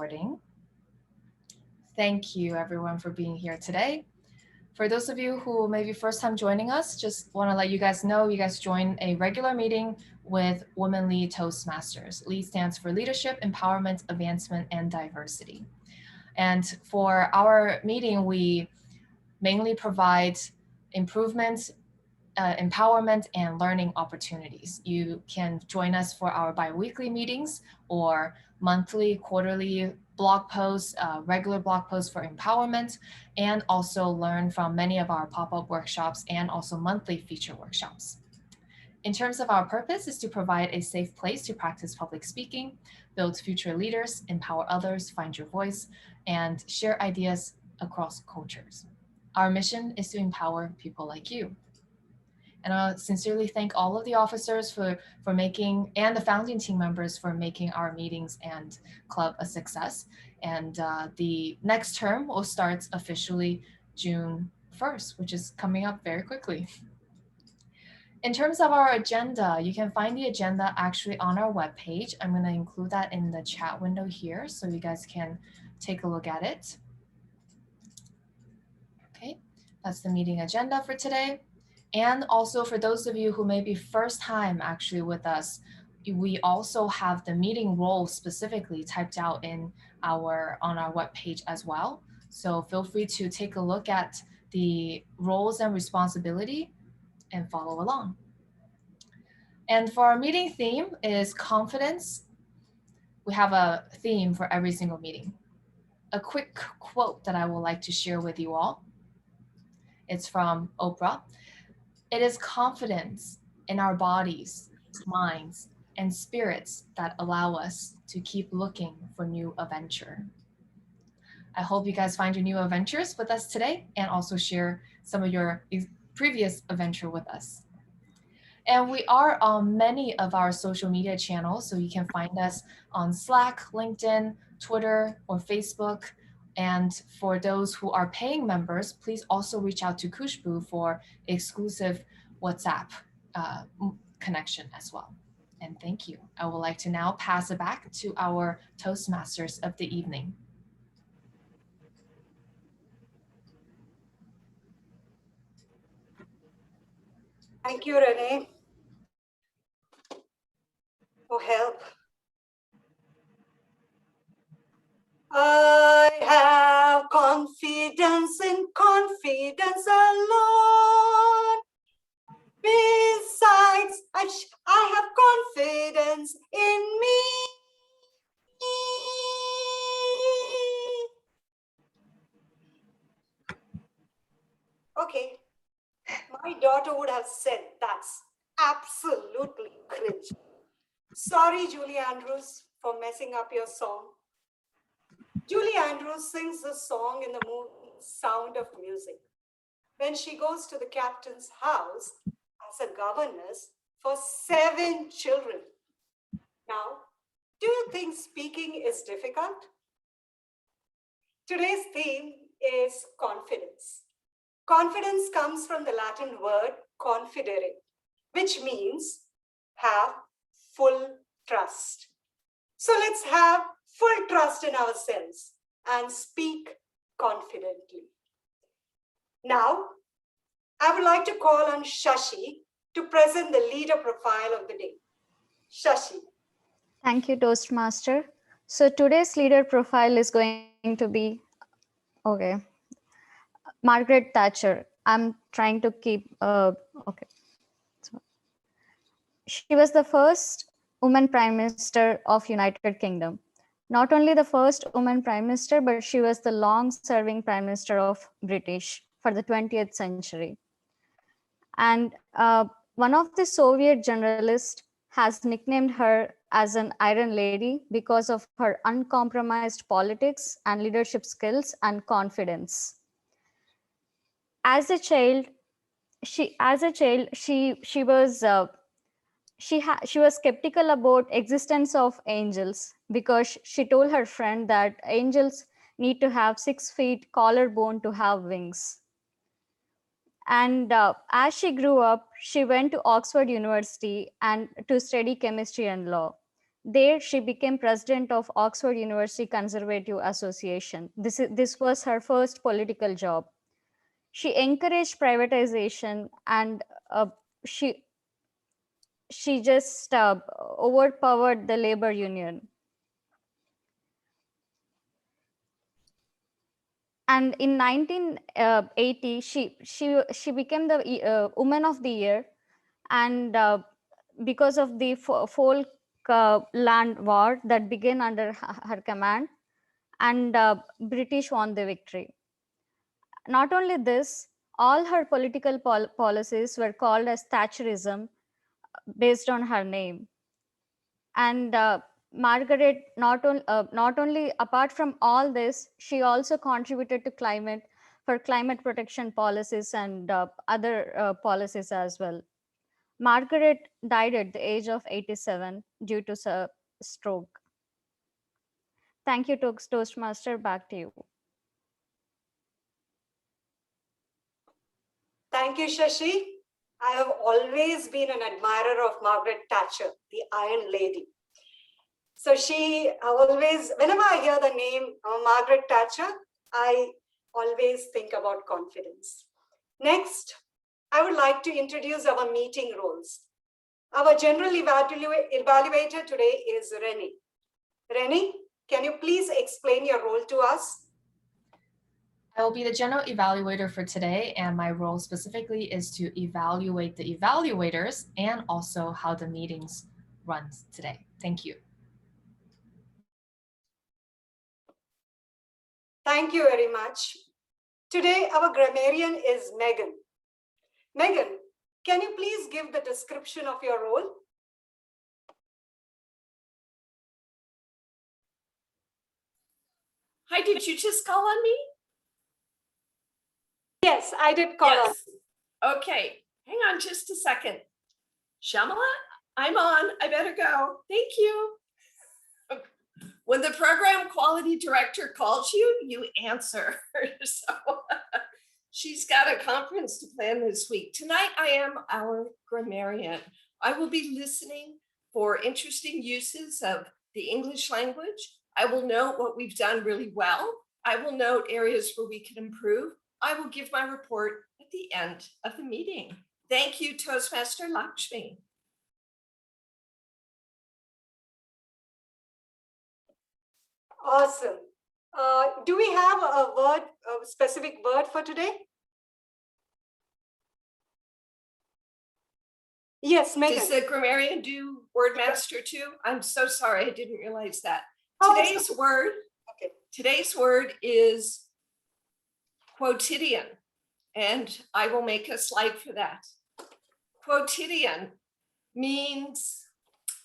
recording. Thank you everyone for being here today. For those of you who may be first time joining us, just want to let you guys know you guys join a regular meeting with Women Lead Toastmasters. LEAD stands for Leadership, Empowerment, Advancement, and Diversity. And for our meeting, we mainly provide improvements, empowerment, and learning opportunities. You can join us for our bi-weekly meetings or monthly, quarterly blog posts, regular blog posts for empowerment, and also learn from many of our pop-up workshops and also monthly feature workshops. In terms of our purpose is to provide a safe place to practice public speaking, build future leaders, empower others, find your voice, and share ideas across cultures. Our mission is to empower people like you. And I sincerely thank all of the officers for making, and the founding team members for making our meetings and club a success. And the next term will start officially June 1st, which is coming up very quickly. In terms of our agenda, you can find the agenda actually on our webpage. I'm going to include that in the chat window here so you guys can take a look at it. Okay, that's the meeting agenda for today. And also for those of you who may be first time actually with us, we also have the meeting role specifically typed out on our webpage as well. So feel free to take a look at the roles and responsibility and follow along. And for our meeting theme is confidence. We have a theme for every single meeting. A quick quote that I would like to share with you all. It's from Oprah. It is confidence in our bodies, minds, and spirits that allow us to keep looking for new adventure. I hope you guys find your new adventures with us today and also share some of your previous adventure with us. And we are on many of our social media channels, so you can find us on Slack, LinkedIn, Twitter, or Facebook. And for those who are paying members, please also reach out to Kushbu for exclusive WhatsApp connection as well. And thank you. I would like to now pass it back to our Toastmasters of the evening. Thank you, Renee, for help. I have confidence in confidence alone. Besides, I have confidence in me. Okay, my daughter would have said that's absolutely cringe. Sorry, Julie Andrews, for messing up your song. Julie Andrews sings this song in the movie Sound of Music when she goes to the captain's house as a governess for 7 children. Now, do you think speaking is difficult? Today's theme is confidence. Confidence comes from the Latin word confidere, which means have full trust. So let's have full trust in ourselves and speak confidently. Now, I would like to call on Shashi to present the leader profile of the day. Shashi. Thank you, Toastmaster. So today's leader profile is going to be, okay, Margaret Thatcher. I'm trying to keep, okay. So, she was the first woman Prime Minister of United Kingdom. Not only the first woman Prime Minister, but she was the long-serving Prime Minister of British for the 20th century. And one of the Soviet journalists has nicknamed her as an Iron Lady because of her uncompromised politics and leadership skills and confidence. As a child, she was skeptical about existence of angels because she told her friend that angels need to have 6 feet collarbone to have wings. And as she grew up, she went to Oxford University and to study chemistry and law. There, she became president of Oxford University Conservative Association. This was her first political job. She encouraged privatization, and uh, she she just overpowered the labor union. And in 1980, she became the Woman of the Year, and because of the folk land war that began under her command, and British won the victory. Not only this, all her political policies were called as Thatcherism based on her name. And Margaret not only, apart from all this, she also contributed to climate protection policies and other policies as well. Margaret died at the age of 87 due to stroke. Thank you, Toastmaster. Back to you. Thank you, Shashi. I have always been an admirer of Margaret Thatcher, the Iron Lady. So she always, whenever I hear the name Margaret Thatcher, I always think about confidence. Next, I would like to introduce our meeting roles. Our general evaluator today is Rennie. Rennie, can you please explain your role to us? I will be the general evaluator for today, and my role specifically is to evaluate the evaluators and also how the meetings run today. Thank you. Thank you very much. Today, our grammarian is Megan. Megan, can you please give the description of your role? Hi, did you just call on me? Yes, I did call on. Okay, hang on just a second. Shamala, I'm on. I better go. Thank you. When the program quality director calls you, you answer. So she's got a conference to plan this week. Tonight, I am our grammarian. I will be listening for interesting uses of the English language. I will note what we've done really well. I will note areas where we can improve. I will give my report at the end of the meeting. Thank you, Toastmaster Lakshmi. Awesome. Do we have a specific word for today? Yes, Megan. Does the grammarian do word master too? I'm so sorry, I didn't realize that. Today's word is quotidian, and I will make a slide for that. Quotidian means,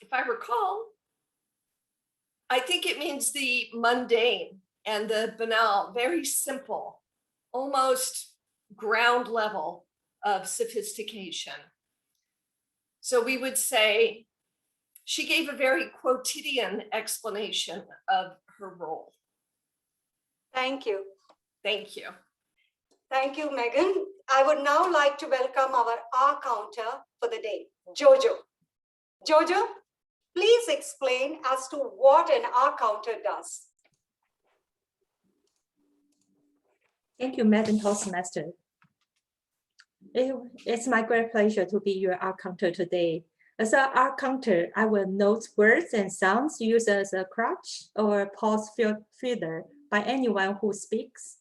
if I recall, I think it means the mundane and the banal, very simple, almost ground level of sophistication. So we would say, she gave a very quotidian explanation of her role. Thank you. Thank you. Thank you, Megan. I would now like to welcome our R counter for the day, Jojo. Jojo, please explain as to what an R counter does. Thank you, Madam Toastmaster. It's my great pleasure to be your R counter today. As an R counter, I will note words and sounds used as a crutch or pause filler by anyone who speaks.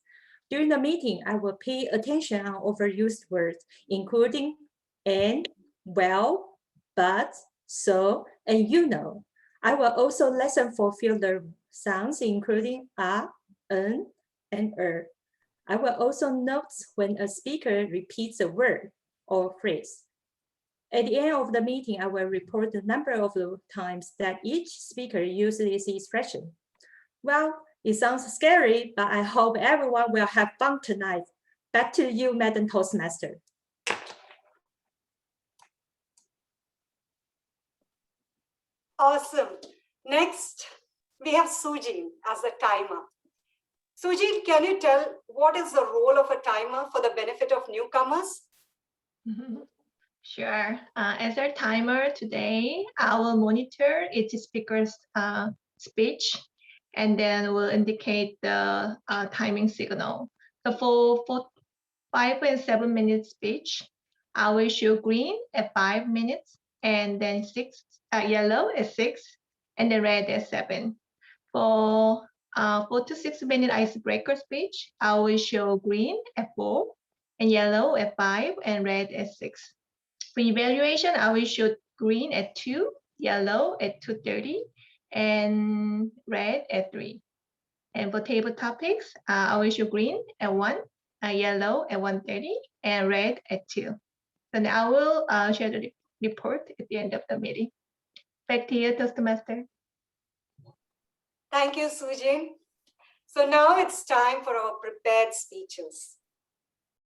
During the meeting, I will pay attention on overused words, including and, well, but, so, and you know. I will also listen for filler sounds, including and I will also note when a speaker repeats a word or phrase. At the end of the meeting, I will report the number of times that each speaker uses this expression. Well, it sounds scary, but I hope everyone will have fun tonight. Back to you, Madam Toastmaster. Awesome. Next, we have Sujin as the timer. Sujin, can you tell what is the role of a timer for the benefit of newcomers? Sure. As our timer today, I will monitor each speaker's speech, and then we'll indicate the timing signal. So for 5 and 7 minutes speech, I will show green at 5 minutes, and then yellow at 6, and then red at 7. For 4 to 6 minute icebreaker speech, I will show green at 4, and yellow at 5, and red at 6. For evaluation, I will show green at 2, yellow at 2:30, and red at 3. And for table topics, I will show green at 1, yellow at 1:30, and red at 2. So now I will share the report at the end of the meeting. Back to you, Toastmaster. Thank you, Sujin. So now it's time for our prepared speeches.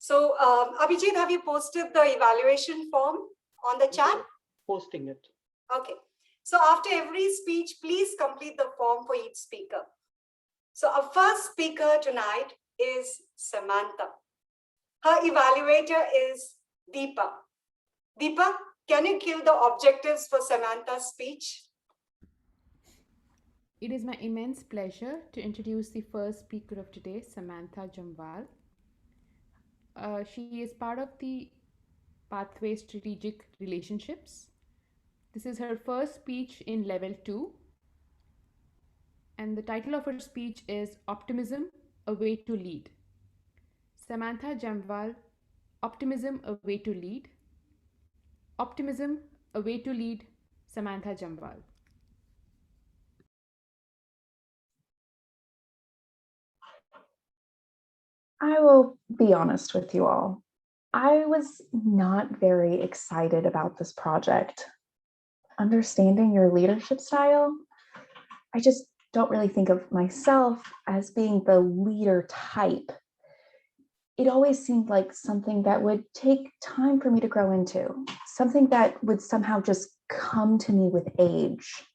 So Abhijit, have you posted the evaluation form on the chat? Posting it. Okay. So after every speech, please complete the form for each speaker. So our first speaker tonight is Samantha. Her evaluator is Deepa. Deepa, can you give the objectives for Samantha's speech? It is my immense pleasure to introduce the first speaker of today, Samantha Jamwal. She is part of the Pathway Strategic Relationships. This is her first speech in level 2. And the title of her speech is Optimism, a Way to Lead. Samantha Jamwal, Optimism, a Way to Lead. Optimism, a Way to Lead, Samantha Jamwal. I will be honest with you all. I was not very excited about this project. Understanding your leadership style, I just don't really think of myself as being the leader type. It always seemed like something that would take time for me to grow into, something that would somehow just come to me with age.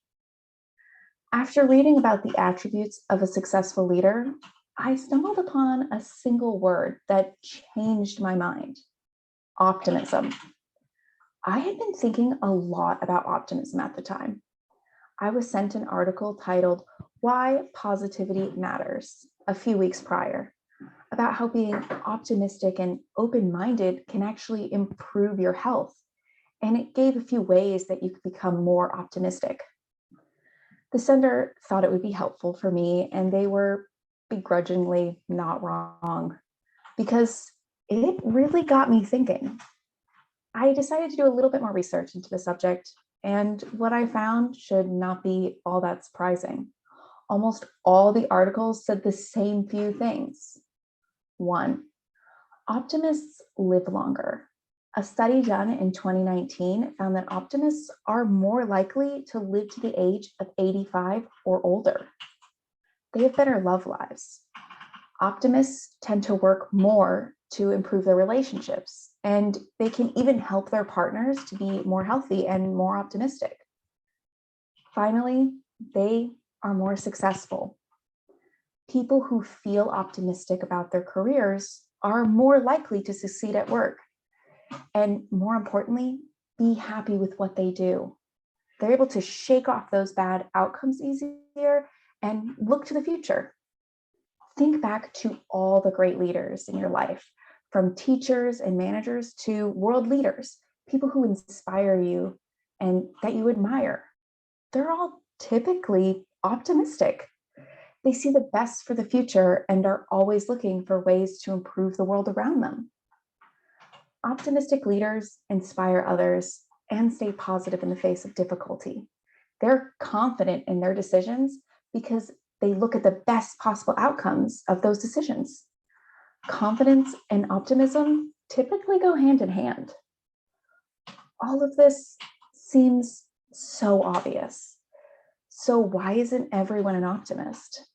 After reading about the attributes of a successful leader, I stumbled upon a single word that changed my mind: optimism. I had been thinking a lot about optimism at the time. I was sent an article titled "Why Positivity Matters" a few weeks prior, about how being optimistic and open-minded can actually improve your health. And it gave a few ways that you could become more optimistic. The sender thought it would be helpful for me, and they were begrudgingly not wrong, because it really got me thinking. I decided to do a little bit more research into the subject, and what I found should not be all that surprising. Almost all the articles said the same few things. 1, optimists live longer. A study done in 2019 found that optimists are more likely to live to the age of 85 or older. They have better love lives. Optimists tend to work more to improve their relationships, and they can even help their partners to be more healthy and more optimistic. Finally, they are more successful. People who feel optimistic about their careers are more likely to succeed at work, and more importantly, be happy with what they do. They're able to shake off those bad outcomes easier and look to the future. Think back to all the great leaders in your life, from teachers and managers to world leaders, people who inspire you and that you admire. They're all typically optimistic. They see the best for the future and are always looking for ways to improve the world around them. Optimistic leaders inspire others and stay positive in the face of difficulty. They're confident in their decisions because they look at the best possible outcomes of those decisions. Confidence and optimism typically go hand in hand. All of this seems so obvious. So why isn't everyone an optimist?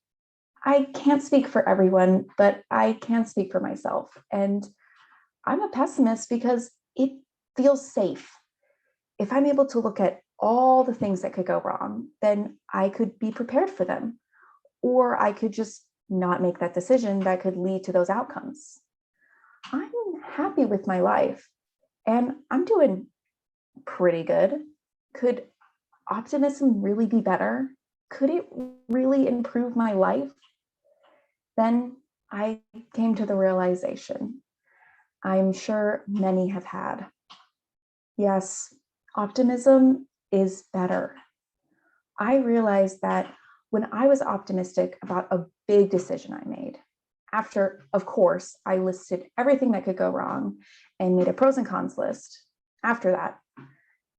I can't speak for everyone, but I can speak for myself. And I'm a pessimist because it feels safe. If I'm able to look at all the things that could go wrong, then I could be prepared for them. Or I could just not make that decision that could lead to those outcomes. I'm happy with my life, and I'm doing pretty good. Could optimism really be better? Could it really improve my life? Then I came to the realization I'm sure many have had. Yes, optimism is better. I realized that when I was optimistic about a big decision I made, after, of course, I listed everything that could go wrong and made a pros and cons list, after that,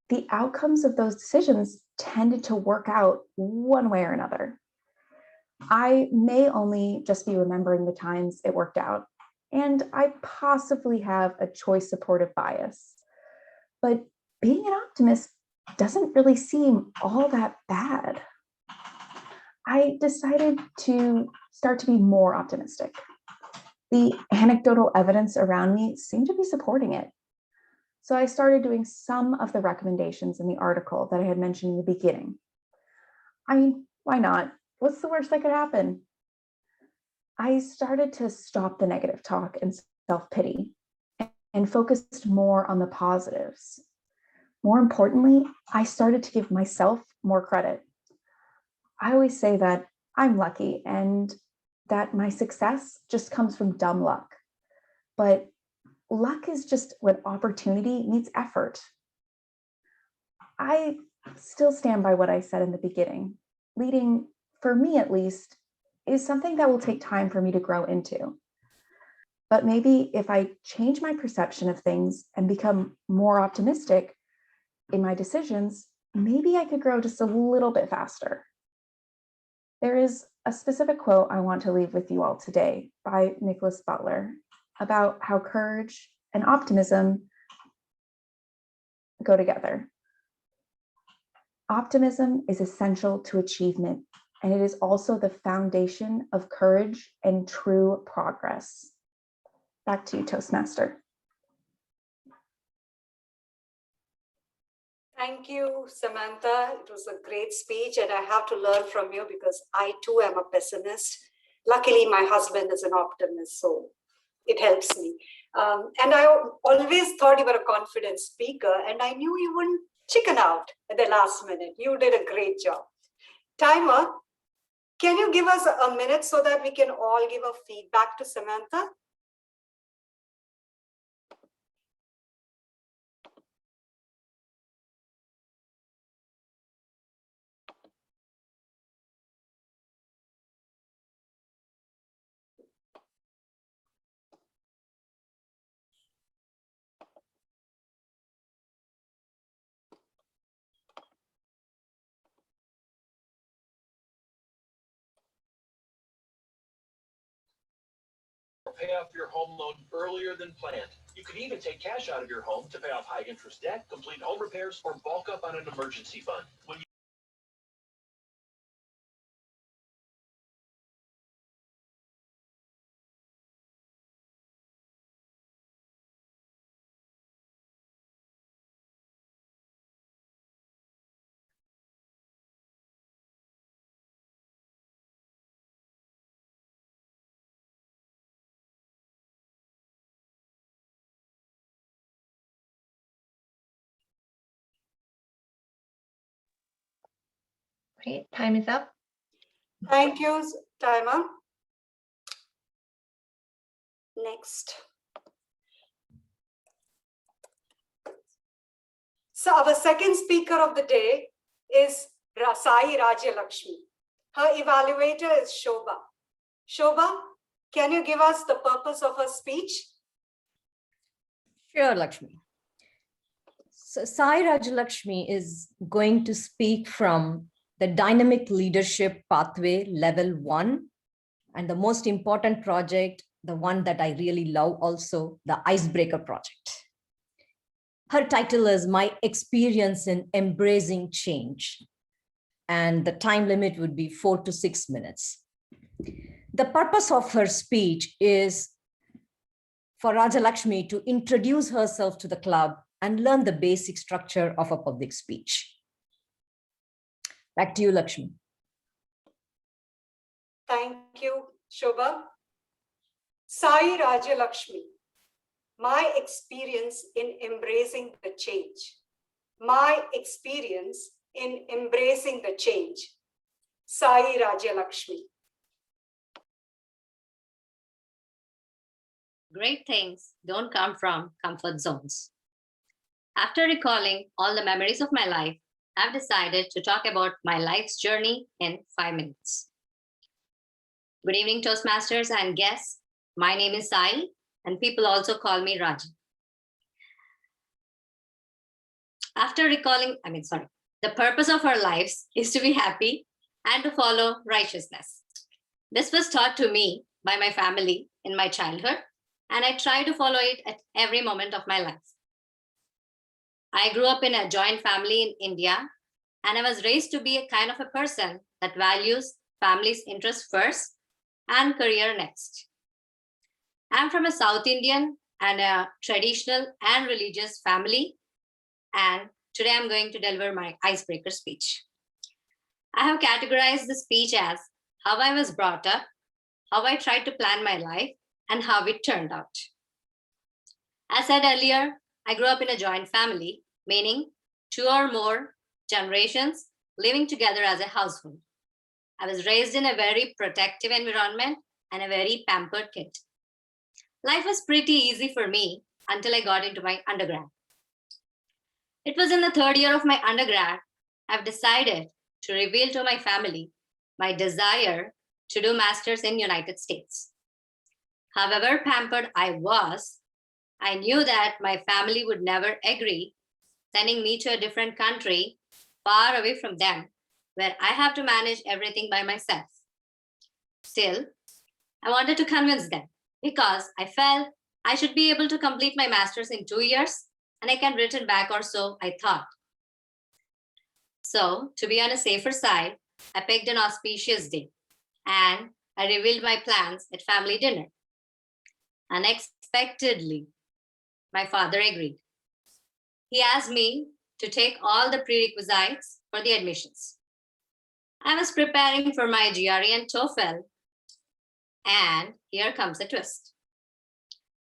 the outcomes of those decisions tended to work out one way or another. I may only just be remembering the times it worked out, and I possibly have a choice supportive bias. But being an optimist doesn't really seem all that bad. I decided to start to be more optimistic. The anecdotal evidence around me seemed to be supporting it. So I started doing some of the recommendations in the article that I had mentioned in the beginning. I mean, why not? What's the worst that could happen? I started to stop the negative talk and self-pity and focused more on the positives. More importantly, I started to give myself more credit. I always say that I'm lucky and that my success just comes from dumb luck. But luck is just when opportunity meets effort. I still stand by what I said in the beginning. Leading, for me at least, is something that will take time for me to grow into. But maybe if I change my perception of things and become more optimistic in my decisions, maybe I could grow just a little bit faster. There is a specific quote I want to leave with you all today by Nicholas Butler about how courage and optimism go together. Optimism is essential to achievement, and it is also the foundation of courage and true progress. Back to you, Toastmaster. Thank you, Samantha. It was a great speech, and I have to learn from you because I too am a pessimist. Luckily, my husband is an optimist, so it helps me. And I always thought you were a confident speaker, and I knew you wouldn't chicken out at the last minute. You did a great job. Timer, can you give us a minute so that we can all give a feedback to Samantha? Pay off your home loan earlier than planned. You could even take cash out of your home to pay off high interest debt, complete home repairs, or bulk up on an emergency fund. When you Okay, time is up. Thank you, Timer. Next. So our second speaker of the day is Sai Rajalakshmi. Her evaluator is Shobha. Shobha, can you give us the purpose of her speech? Sure, Lakshmi. So Sai Rajalakshmi is going to speak from the Dynamic Leadership Pathway Level 1, and the most important project, the one that I really love also, the Icebreaker Project. Her title is My Experience in Embracing Change, and the time limit would be 4 to 6 minutes. The purpose of her speech is for Rajalakshmi to introduce herself to the club and learn the basic structure of a public speech. Back to you, Lakshmi. Thank you, Shobha. Sai Rajalakshmi, my experience in embracing the change. my experience in embracing the change. Sai Rajalakshmi. Great things don't come from comfort zones. After recalling all the memories of my life, I've decided to talk about my life's journey in 5 minutes. Good evening, Toastmasters and guests. My name is Sai, and people also call me Rajan. The purpose of our lives is to be happy and to follow righteousness. This was taught to me by my family in my childhood, and I try to follow it at every moment of my life. I grew up in a joint family in India, and I was raised to be a kind of a person that values family's interests first and career next. I'm from a South Indian and a traditional and religious family, and today I'm going to deliver my icebreaker speech. I have categorized the speech as how I was brought up, how I tried to plan my life, and how it turned out. As said earlier, I grew up in a joint family, meaning 2 or more generations living together as a household. I was raised in a very protective environment and a very pampered kid. Life was pretty easy for me until I got into my undergrad. It was in the 3rd year of my undergrad, I've decided to reveal to my family my desire to do masters in United States. However pampered I was, I knew that my family would never agree sending me to a different country far away from them, where I have to manage everything by myself. Still, I wanted to convince them because I felt I should be able to complete my master's in 2 years and I can return back or so, I thought. So, to be on a safer side, I picked an auspicious day and I revealed my plans at family dinner. Unexpectedly, my father agreed. He asked me to take all the prerequisites for the admissions. I was preparing for my GRE and TOEFL, and here comes a twist.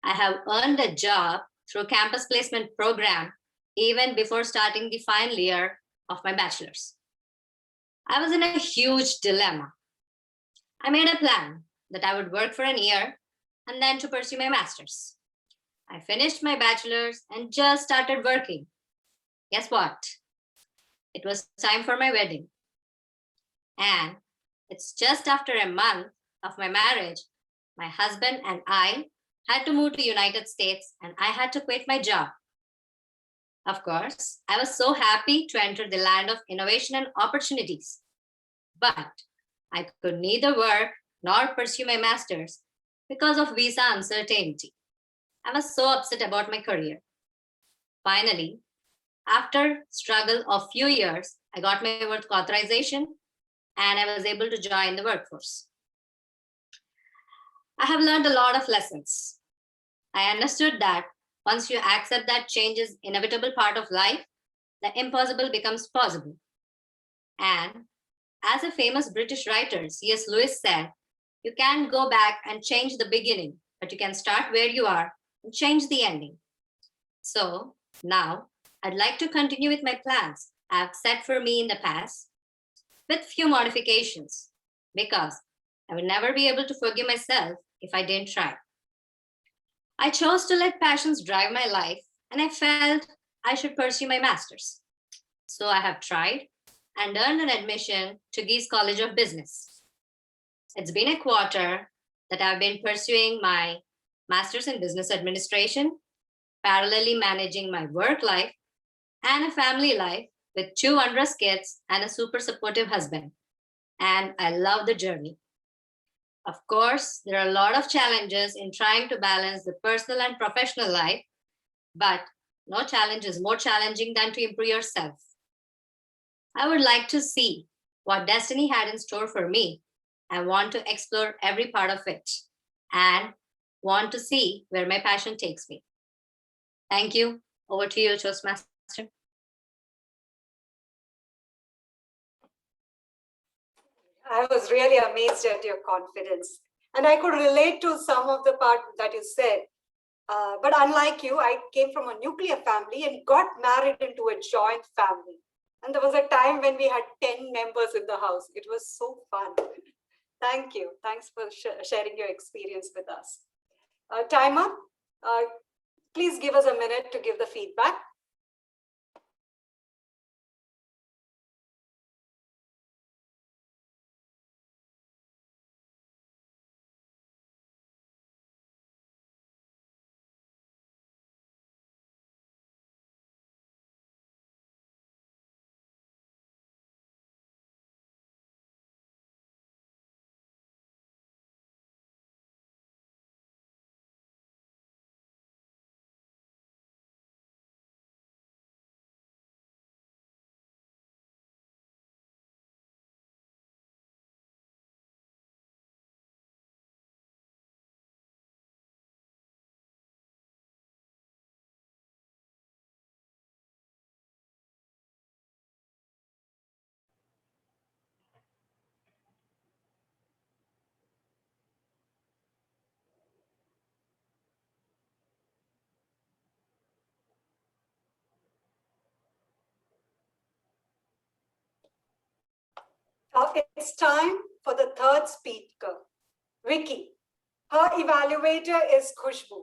I have earned a job through campus placement program even before starting the final year of my bachelor's. I was in a huge dilemma. I made a plan that I would work for a year and then to pursue my master's. I finished my bachelor's and just started working. Guess what? It was time for my wedding. And it's just after a month of my marriage, my husband and I had to move to United States and I had to quit my job. Of course, I was so happy to enter the land of innovation and opportunities. But I could neither work nor pursue my master's because of visa uncertainty. I was so upset about my career. Finally, after struggle of few years, I got my work authorization and I was able to join the workforce. I have learned a lot of lessons. I understood that once you accept that change is inevitable part of life, the impossible becomes possible. And as a famous British writer, C.S. Lewis said, you can't go back and change the beginning, but you can start where you are and change the ending. So now I'd like to continue with my plans I've set for me in the past with few modifications because I will never be able to forgive myself if I didn't try. I chose to let passions drive my life and I felt I should pursue my master's. So I have tried and earned an admission to Geese College of Business. It's been a quarter that I've been pursuing my master's in business administration, parallelly managing my work life and a family life with 2 wondrous kids and a super supportive husband. And I love the journey. Of course, there are a lot of challenges in trying to balance the personal and professional life, but no challenge is more challenging than to improve yourself. I would like to see what destiny had in store for me. I want to explore every part of it and want to see where my passion takes me. Thank you. Over to you, Toastmaster. I was really amazed at your confidence. And I could relate to some of the part that you said. But unlike you, I came from a nuclear family and got married into a joint family. And there was a time when we had 10 members in the house. It was so fun. Thank you. Thanks for sharing your experience with us. Timer, please give us a minute to give the feedback. It's time for the third speaker, Vicky. Her evaluator is Khushbu.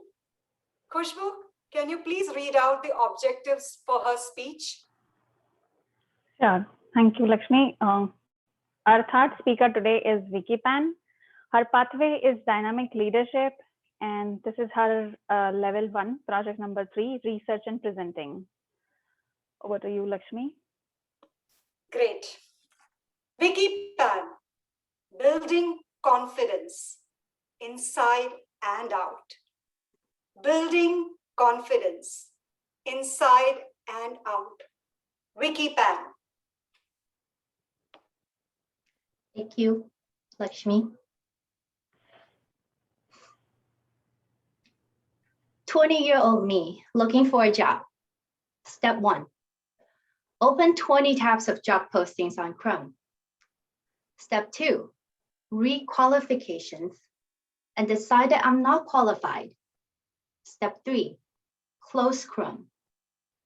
Khushbu, can you please read out the objectives for her speech? Sure. Thank you, Lakshmi. Our third speaker today is Vicky Pan. Her pathway is dynamic leadership, and this is her level 1, project number 3, research and presenting. Over to you, Lakshmi. Great. Vicky Pan, building confidence inside and out. Building confidence inside and out. Vicky Pan. Thank you, Lakshmi. 20-year-old me looking for a job. Step 1, open 20 tabs of job postings on Chrome. Step 2, read qualifications and decide that I'm not qualified. Step 3, close Chrome.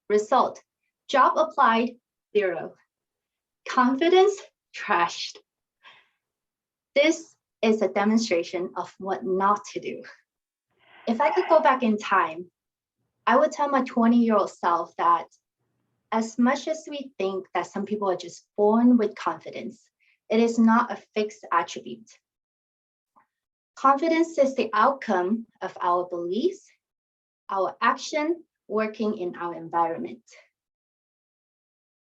Result, job applied, 0. Confidence, trashed. This is a demonstration of what not to do. If I could go back in time, I would tell my 20-year-old self that as much as we think that some people are just born with confidence, it is not a fixed attribute. Confidence is the outcome of our beliefs, our action working in our environment.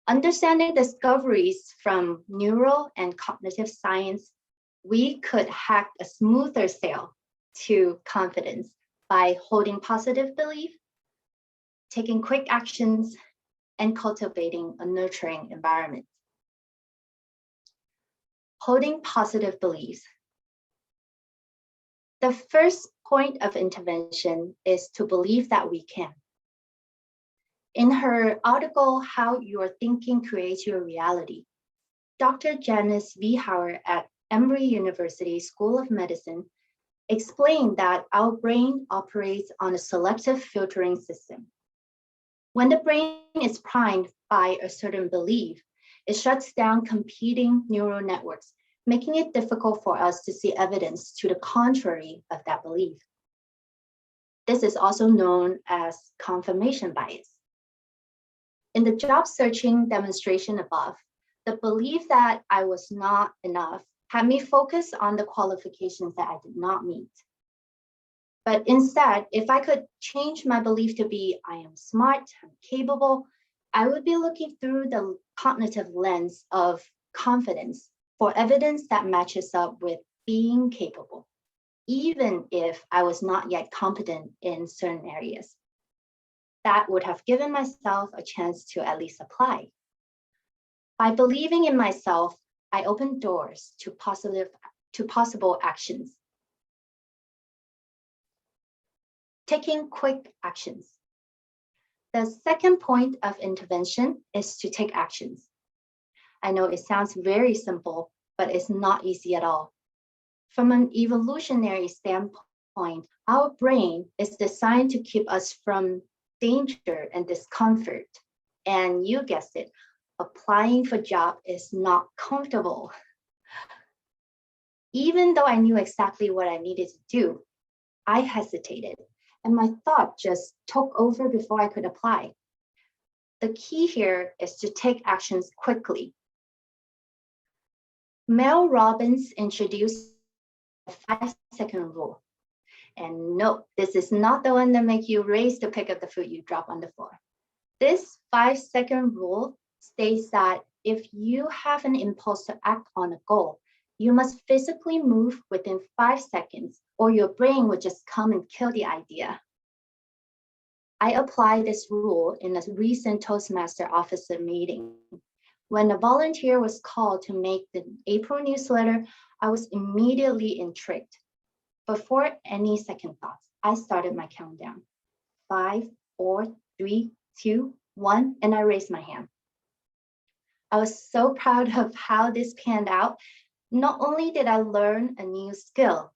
Understanding discoveries from neural and cognitive science, we could hack a smoother sail to confidence by holding positive belief, taking quick actions, and cultivating a nurturing environment. Holding positive beliefs. The first point of intervention is to believe that we can. In her article, How Your Thinking Creates Your Reality, Dr. Janice V. Howard at Emory University School of Medicine explained that our brain operates on a selective filtering system. When the brain is primed by a certain belief, it shuts down competing neural networks, making it difficult for us to see evidence to the contrary of that belief. This is also known as confirmation bias. In the job searching demonstration above, the belief that I was not enough had me focus on the qualifications that I did not meet. But instead, if I could change my belief to be, I am smart, I'm capable, I would be looking through the cognitive lens of confidence for evidence that matches up with being capable, even if I was not yet competent in certain areas. That would have given myself a chance to at least apply. By believing in myself, I opened doors to possible actions. Taking quick actions. The second point of intervention is to take actions. I know it sounds very simple, but it's not easy at all. From an evolutionary standpoint, point, our brain is designed to keep us from danger and discomfort. And you guessed it, applying for job is not comfortable. Even though I knew exactly what I needed to do, I hesitated, and my thought just took over before I could apply. The key here is to take actions quickly. Mel Robbins introduced the 5-second rule. And no, this is not the one that makes you race to pick up the food you drop on the floor. This 5-second rule states that if you have an impulse to act on a goal, you must physically move within 5 seconds, or your brain would just come and kill the idea. I applied this rule in a recent Toastmaster officer meeting. When a volunteer was called to make the April newsletter, I was immediately intrigued. Before any second thoughts, I started my countdown. 5, 4, 3, 2, 1, and I raised my hand. I was so proud of how this panned out. Not only did I learn a new skill,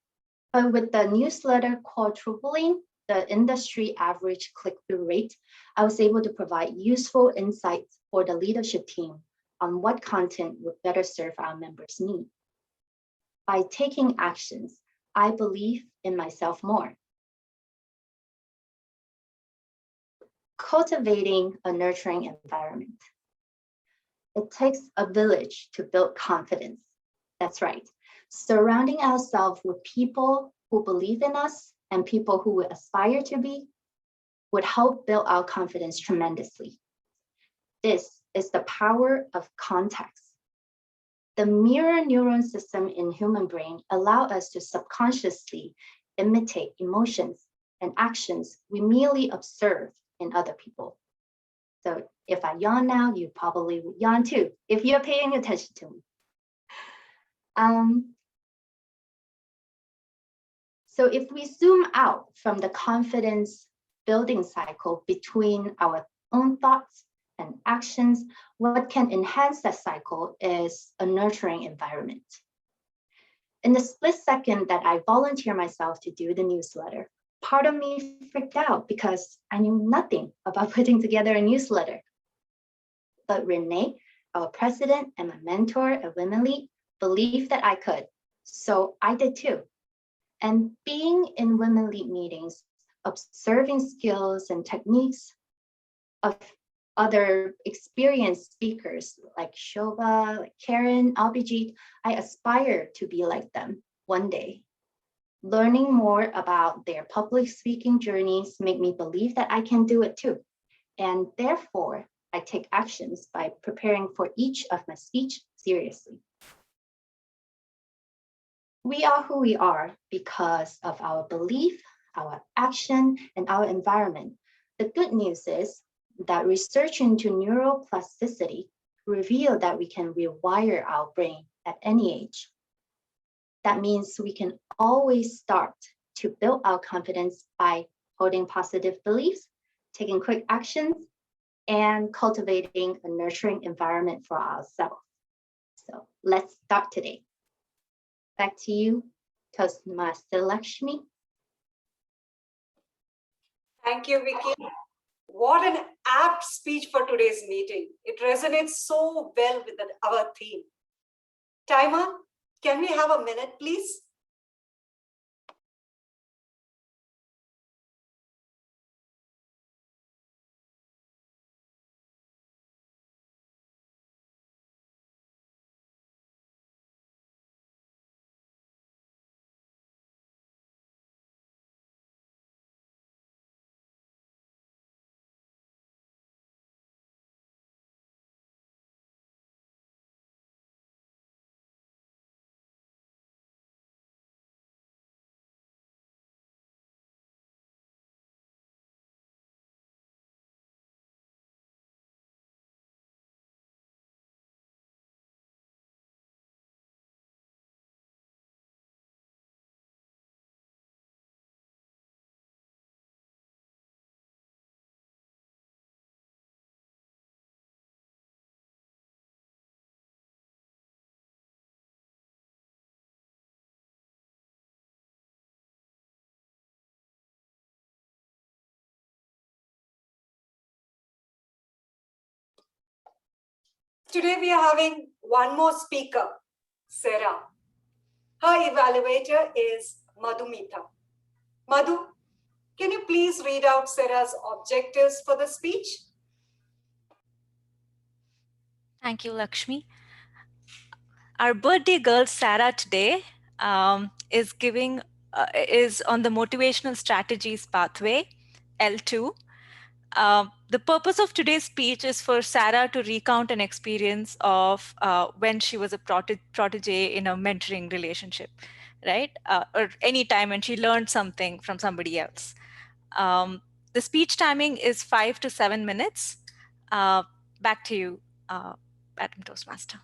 but with the newsletter quadrupling the industry average click-through rate, I was able to provide useful insights for the leadership team on what content would better serve our members' needs. By taking actions, I believe in myself more. Cultivating a nurturing environment. It takes a village to build confidence. That's right. Surrounding ourselves with people who believe in us and people who we aspire to be would help build our confidence tremendously. This is the power of context. The mirror neuron system in human brain allow us to subconsciously imitate emotions and actions we merely observe in other people. So if I yawn now, you probably would yawn too, if you're paying attention to me. So if we zoom out from the confidence building cycle between our own thoughts and actions, what can enhance that cycle is a nurturing environment. In the split second that I volunteer myself to do the newsletter, part of me freaked out because I knew nothing about putting together a newsletter. But Renee, our president and my mentor at Women Lead, believed that I could. So I did too. And being in Women Lead meetings, observing skills and techniques of other experienced speakers like Shobha, like Karen, Abhijit, I aspire to be like them one day. Learning more about their public speaking journeys make me believe that I can do it too. And therefore, I take actions by preparing for each of my speech seriously. We are who we are because of our belief, our action, and our environment. The good news is that research into neuroplasticity reveal that we can rewire our brain at any age. That means we can always start to build our confidence by holding positive beliefs, taking quick actions, and cultivating a nurturing environment for ourselves. So let's start today. Back to you, Toastmaster Lakshmi. Thank you, Vicky. What an apt speech for today's meeting. It resonates so well with our theme. Timer, can we have a minute, please? Today we are having one more speaker, Sarah. Her evaluator is Madhumita. Madhu, can you please read out Sarah's objectives for the speech? Thank you, Lakshmi. Our birthday girl, Sarah, today is on the motivational strategies pathway, L2. The purpose of today's speech is for Sarah to recount an experience of when she was a protege in a mentoring relationship, right? Or any time when she learned something from somebody else. The speech timing is 5 to 7 minutes. Back to you, Madam Toastmaster.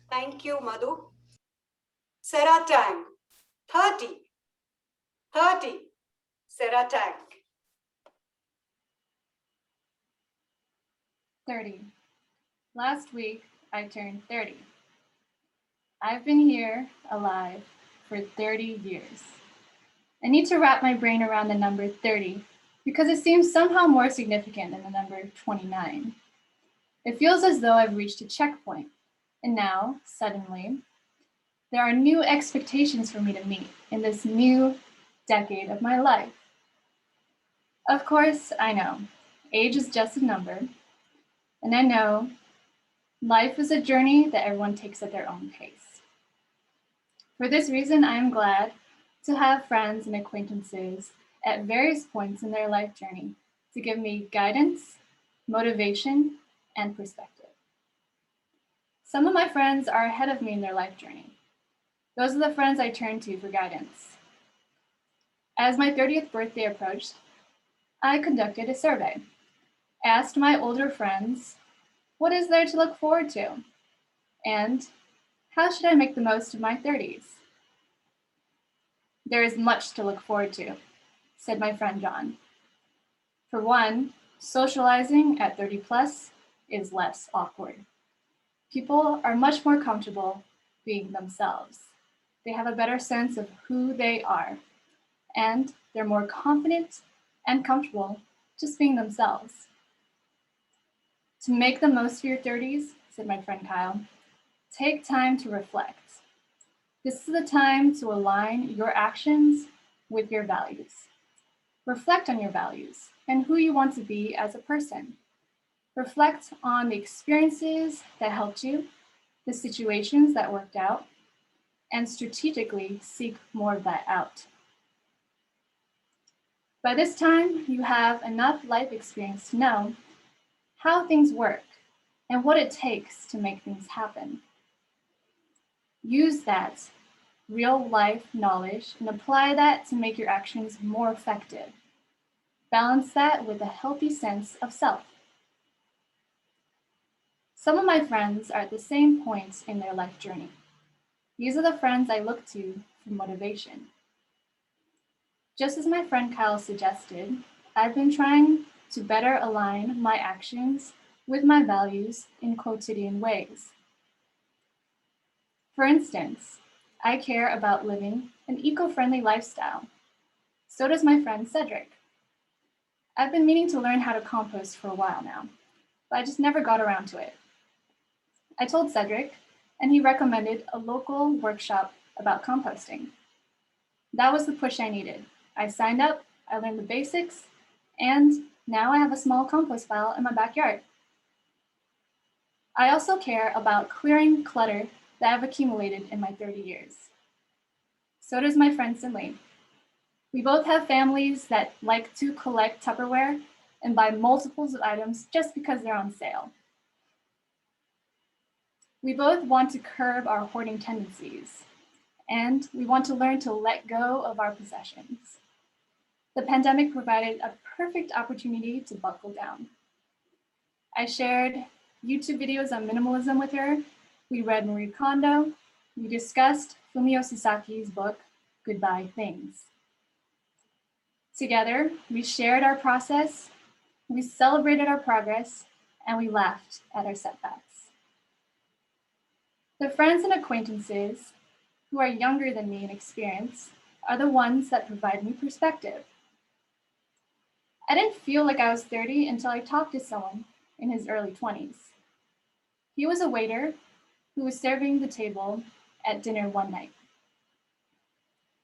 Thank you, Madhu. Sarah Tang, 30. 30. Sarah Tang. 30. Last week, I turned 30. I've been here, alive, for 30 years. I need to wrap my brain around the number 30 because it seems somehow more significant than the number 29. It feels as though I've reached a checkpoint, and now, suddenly, there are new expectations for me to meet in this new decade of my life. Of course, I know, age is just a number, and I know life is a journey that everyone takes at their own pace. For this reason, I am glad to have friends and acquaintances at various points in their life journey to give me guidance, motivation, and perspective. Some of my friends are ahead of me in their life journey. Those are the friends I turn to for guidance. As my 30th birthday approached, I conducted a survey. I asked my older friends, what is there to look forward to? And how should I make the most of my 30s? There is much to look forward to, said my friend John. For one, socializing at 30 plus is less awkward. People are much more comfortable being themselves. They have a better sense of who they are, and they're more confident and comfortable just being themselves. To make the most of your 30s, said my friend Kyle, take time to reflect. This is the time to align your actions with your values. Reflect on your values and who you want to be as a person. Reflect on the experiences that helped you, the situations that worked out, and strategically seek more of that out. By this time, you have enough life experience to know how things work and what it takes to make things happen. Use that real life knowledge and apply that to make your actions more effective. Balance that with a healthy sense of self. Some of my friends are at the same points in their life journey. These are the friends I look to for motivation. Just as my friend Kyle suggested, I've been trying to better align my actions with my values in quotidian ways. For instance, I care about living an eco-friendly lifestyle. So does my friend Cedric. I've been meaning to learn how to compost for a while now, but I just never got around to it. I told Cedric, and he recommended a local workshop about composting. That was the push I needed. I signed up, I learned the basics, and now I have a small compost pile in my backyard. I also care about clearing clutter that I've accumulated in my 30 years. So does my friend Cindy. We both have families that like to collect Tupperware and buy multiples of items just because they're on sale. We both want to curb our hoarding tendencies, and we want to learn to let go of our possessions. The pandemic provided a perfect opportunity to buckle down. I shared YouTube videos on minimalism with her. We read Marie Kondo. We discussed Fumio Sasaki's book, Goodbye Things. Together, we shared our process, we celebrated our progress, and we laughed at our setbacks. The friends and acquaintances who are younger than me in experience are the ones that provide me perspective. I didn't feel like I was 30 until I talked to someone in his early 20s. He was a waiter who was serving the table at dinner one night.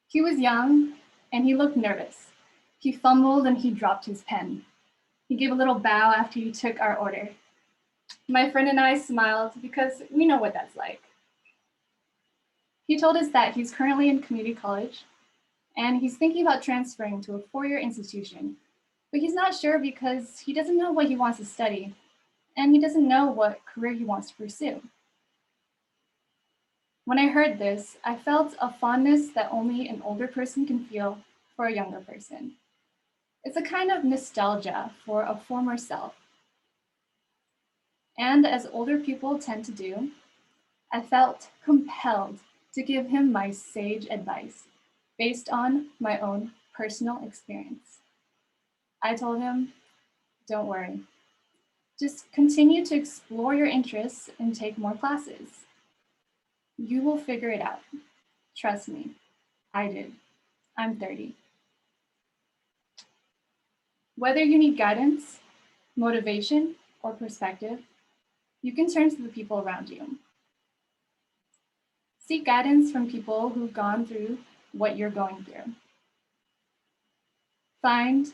He was young and he looked nervous. He fumbled and he dropped his pen. He gave a little bow after he took our order. My friend and I smiled because we know what that's like. He told us that he's currently in community college and he's thinking about transferring to a four-year institution, but he's not sure because he doesn't know what he wants to study and he doesn't know what career he wants to pursue. When I heard this, I felt a fondness that only an older person can feel for a younger person. It's a kind of nostalgia for a former self. And as older people tend to do, I felt compelled to give him my sage advice based on my own personal experience. I told him, don't worry. Just continue to explore your interests and take more classes. You will figure it out. Trust me, I did. I'm 30. Whether you need guidance, motivation, or perspective, you can turn to the people around you. Seek guidance from people who've gone through what you're going through. Find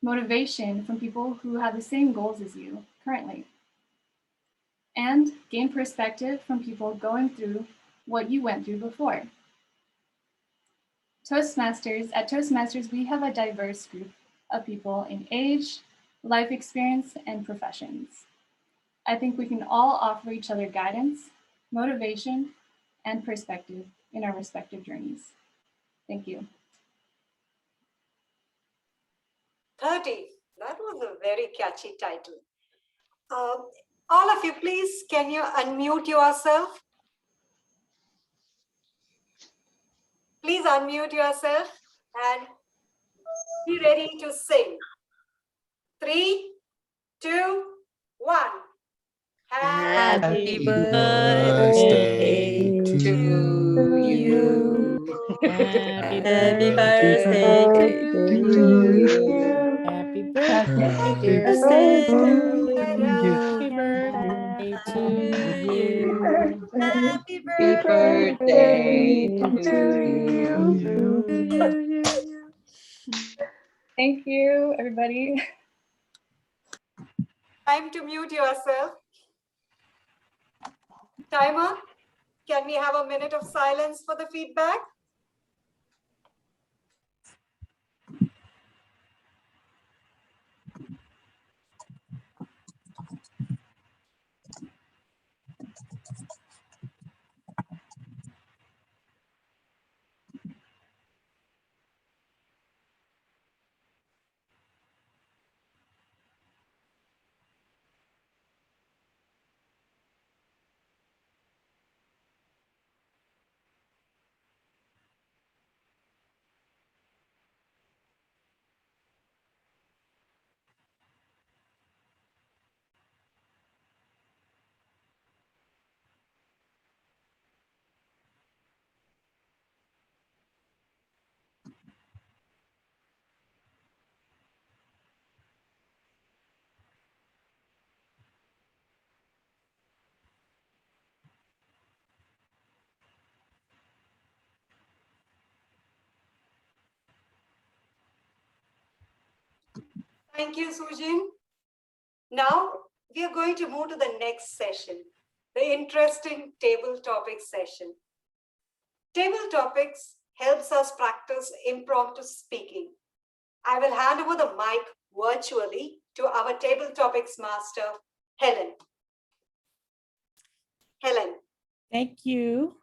motivation from people who have the same goals as you currently. And gain perspective from people going through what you went through before. At Toastmasters, we have a diverse group of people in age, life experience, and professions. I think we can all offer each other guidance, motivation, and perspective in our respective journeys. Thank you. 30. That was a very catchy title. All of you, please, can you unmute yourself? Please unmute yourself and be ready to sing. 3, 2, 1. Happy birthday to you. Happy birthday to you. Happy Happy birthday, dear birthday to Sarah. Happy birthday to you. Happy birthday to you. Thank you, everybody. Time to mute yourself. Timer, can we have a minute of silence for the feedback? Thank you, Sujin. Now we are going to move to the next session, the interesting table topics session. Table topics helps us practice impromptu speaking. I will hand over the mic virtually to our table topics master, Helen. Helen. Thank you,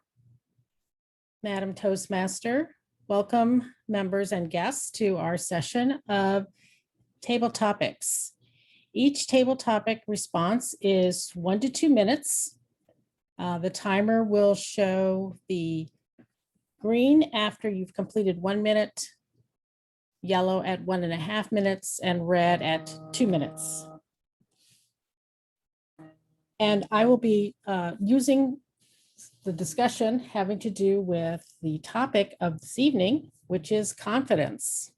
Madam Toastmaster. Welcome, members and guests, to our session of table topics. Each table topic response is 1 to 2 minutes. The timer will show the green after you've completed 1 minute, yellow at 1.5 minutes, and red at 2 minutes. And I will be using the discussion having to do with the topic of this evening, which is confidence.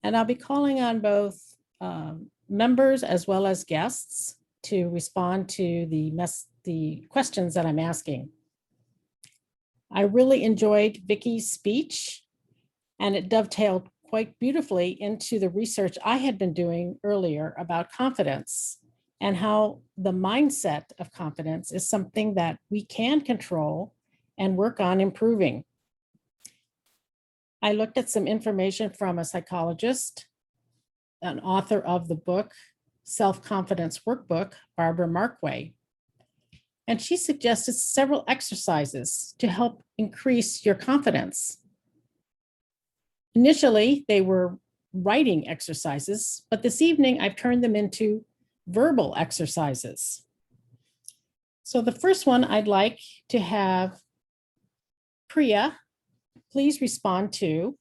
And I'll be calling on both members as well as guests to respond to the questions that I'm asking. I really enjoyed Vicky's speech, and it dovetailed quite beautifully into the research I had been doing earlier about confidence and how the mindset of confidence is something that we can control and work on improving. I looked at some information from a psychologist, an author of the book, Self-Confidence Workbook, Barbara Markway. And she suggested several exercises to help increase your confidence. Initially, they were writing exercises, but this evening I've turned them into verbal exercises. So the first one I'd like to have Priya please respond to: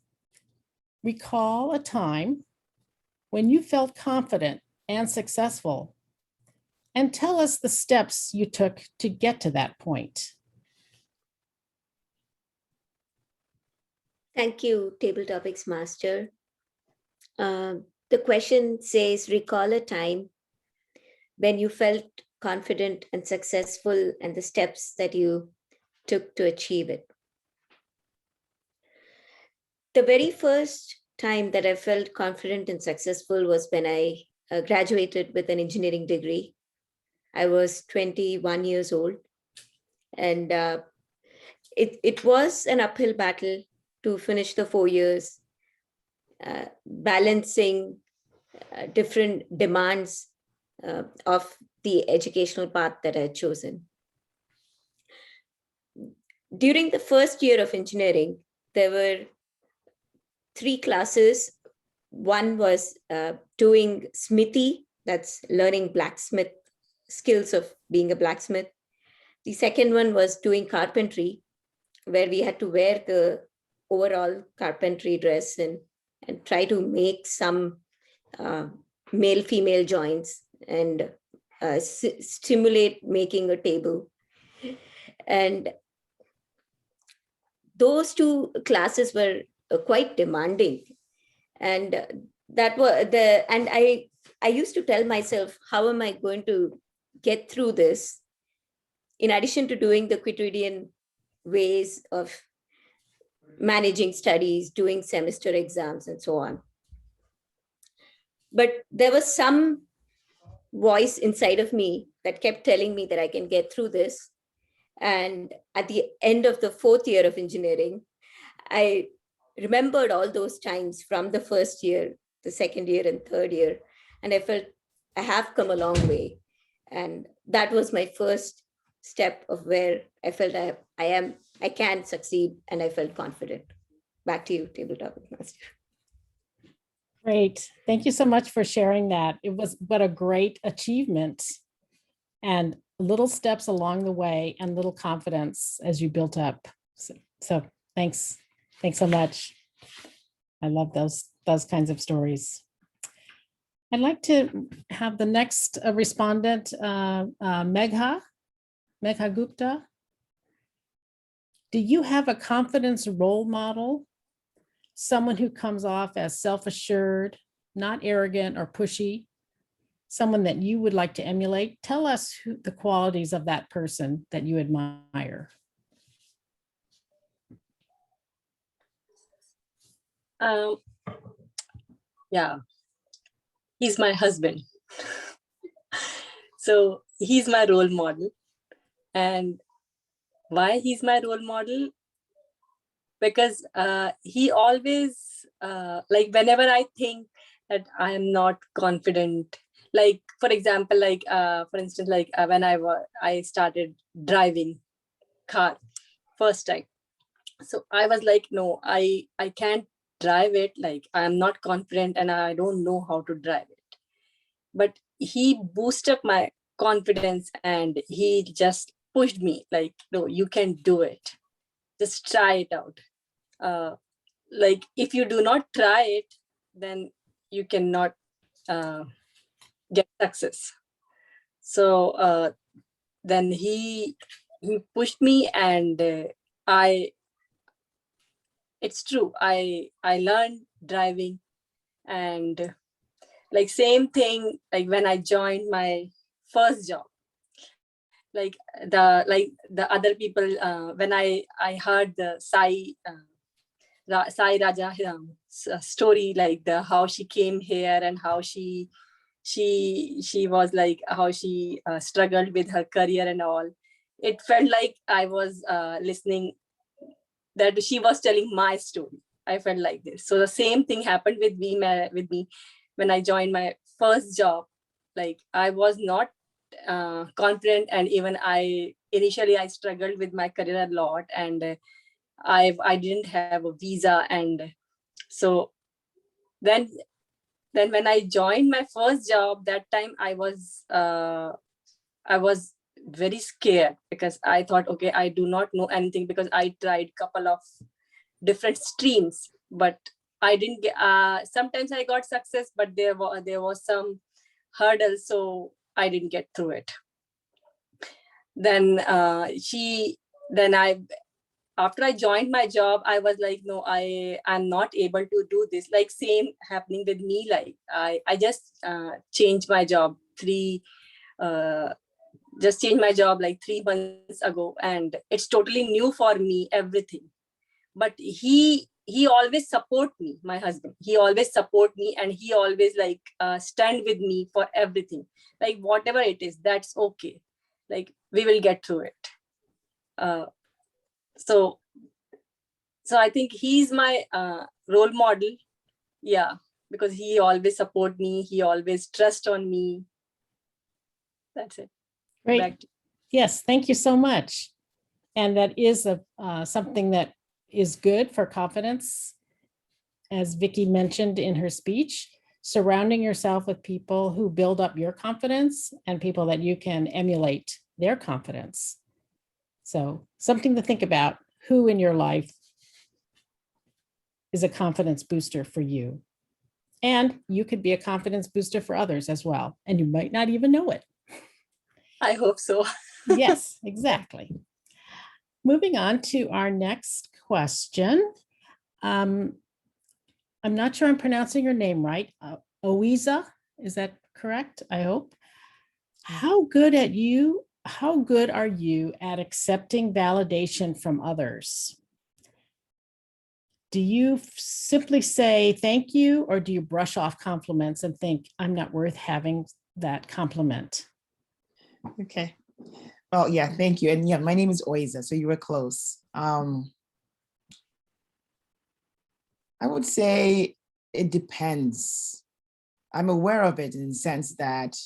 recall a time when you felt confident and successful, and tell us the steps you took to get to that point. Thank you, Table Topics Master. The question says, recall a time when you felt confident and successful and the steps that you took to achieve it. The very first time that I felt confident and successful was when I graduated with an engineering degree. I was 21 years old, and it was an uphill battle to finish the 4 years, balancing different demands of the educational path that I had chosen. During the first year of engineering, there were 3 classes. One was doing smithy, that's learning blacksmith skills of being a blacksmith. The second one was doing carpentry, where we had to wear the overall carpentry dress and try to make some male-female joints and stimulate making a table. And those 2 classes were quite demanding. And that was I used to tell myself, how am I going to get through this? In addition to doing the quotidian ways of managing studies, doing semester exams, and so on. But there was some voice inside of me that kept telling me that I can get through this. And at the end of the 4th year of engineering, I remembered all those times from the first year, the second year, and third year. And I felt I have come a long way. And that was my first step of where I felt I can succeed, and I felt confident. Back to you, Table Topic Master. Great. Thank you so much for sharing that. It was what a great achievement, and little steps along the way and little confidence as you built up. So thanks. Thanks so much. I love those kinds of stories. I'd like to have the next respondent, Megha Gupta. Do you have a confidence role model? Someone who comes off as self-assured, not arrogant or pushy, someone that you would like to emulate? Tell us the qualities of that person that you admire. Yeah, he's my husband. So he's my role model. And why he's my role model? Because he always, like whenever I think that I am not confident, like for example, like for instance, like when I started driving car first time. So I was like, no, I can't drive it. Like I'm not confident and I don't know how to drive it. But he boosted up my confidence and he just pushed me like, no, you can do it. Just try it out. Like if you do not try it, then you cannot get success. So then he pushed me, and it's true. I learned driving, and like same thing, like when I joined my first job. Like the other people, when I heard the Sai Raja story, like the how she came here and how she was like how she struggled with her career and all. It felt like I was listening, that she was telling my story. I felt like this. So the same thing happened with me when I joined my first job. Like I was not confident, and even initially I struggled with my career a lot, and I didn't have a visa, and so then when I joined my first job, that time I was very scared, because I thought, okay, I do not know anything, because I tried couple of different streams, but I didn't get. Sometimes I got success, but there was some hurdles, so I didn't get through it. Then after I joined my job, I was like, no, I'm not able to do this. Like same happening with me. Like I just changed my job like 3 months ago, and it's totally new for me, everything. But he always support me, my husband. He always support me, and he always like stand with me for everything. Like whatever it is, that's okay. Like we will get through it. So I think he's my role model. Yeah, because he always support me. He always trust on me. That's it. Great. Yes, thank you so much. And that is something that is good for confidence, as Vicky mentioned in her speech, surrounding yourself with people who build up your confidence and people that you can emulate their confidence. So something to think about, who in your life is a confidence booster for you. And you could be a confidence booster for others as well. And you might not even know it. I hope so. Yes, exactly. Moving on to our next question. I'm not sure I'm pronouncing your name right. Oiza, is that correct? I hope. How good are you at accepting validation from others? Do you simply say thank you, or do you brush off compliments and think I'm not worth having that compliment? Okay. Well, yeah, thank you. And yeah, my name is Oiza, so you were close. I would say it depends. I'm aware of it in the sense that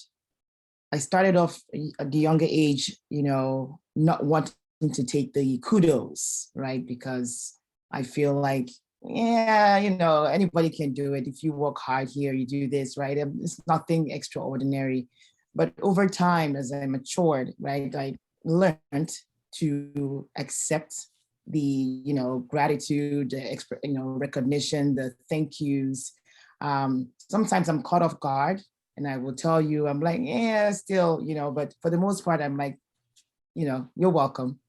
I started off at the younger age, not wanting to take the kudos, right? Because I feel like, yeah, anybody can do it. If you work hard here, you do this, right? It's nothing extraordinary. But over time, as I matured, right, I learned to accept the, gratitude, the recognition, the thank yous. Sometimes I'm caught off guard, and I will tell you, I'm like, yeah, still, but for the most part, I'm like, you're welcome.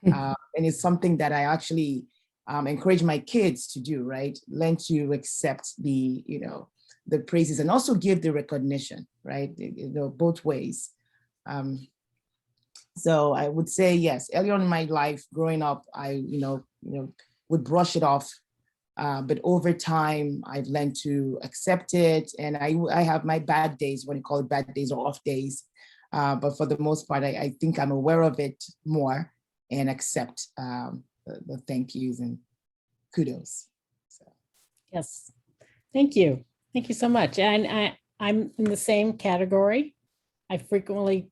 And it's something that I actually encourage my kids to do, right? Learn to accept the praises, and also give the recognition, right? Both ways. So I would say, yes, earlier on in my life, growing up, I, would brush it off. But over time, I've learned to accept it. And I have my bad days, what you call it, bad days or off days. But for the most part, I think I'm aware of it more and accept the thank yous and kudos. So. Yes, thank you. Thank you so much. And I'm in the same category. I frequently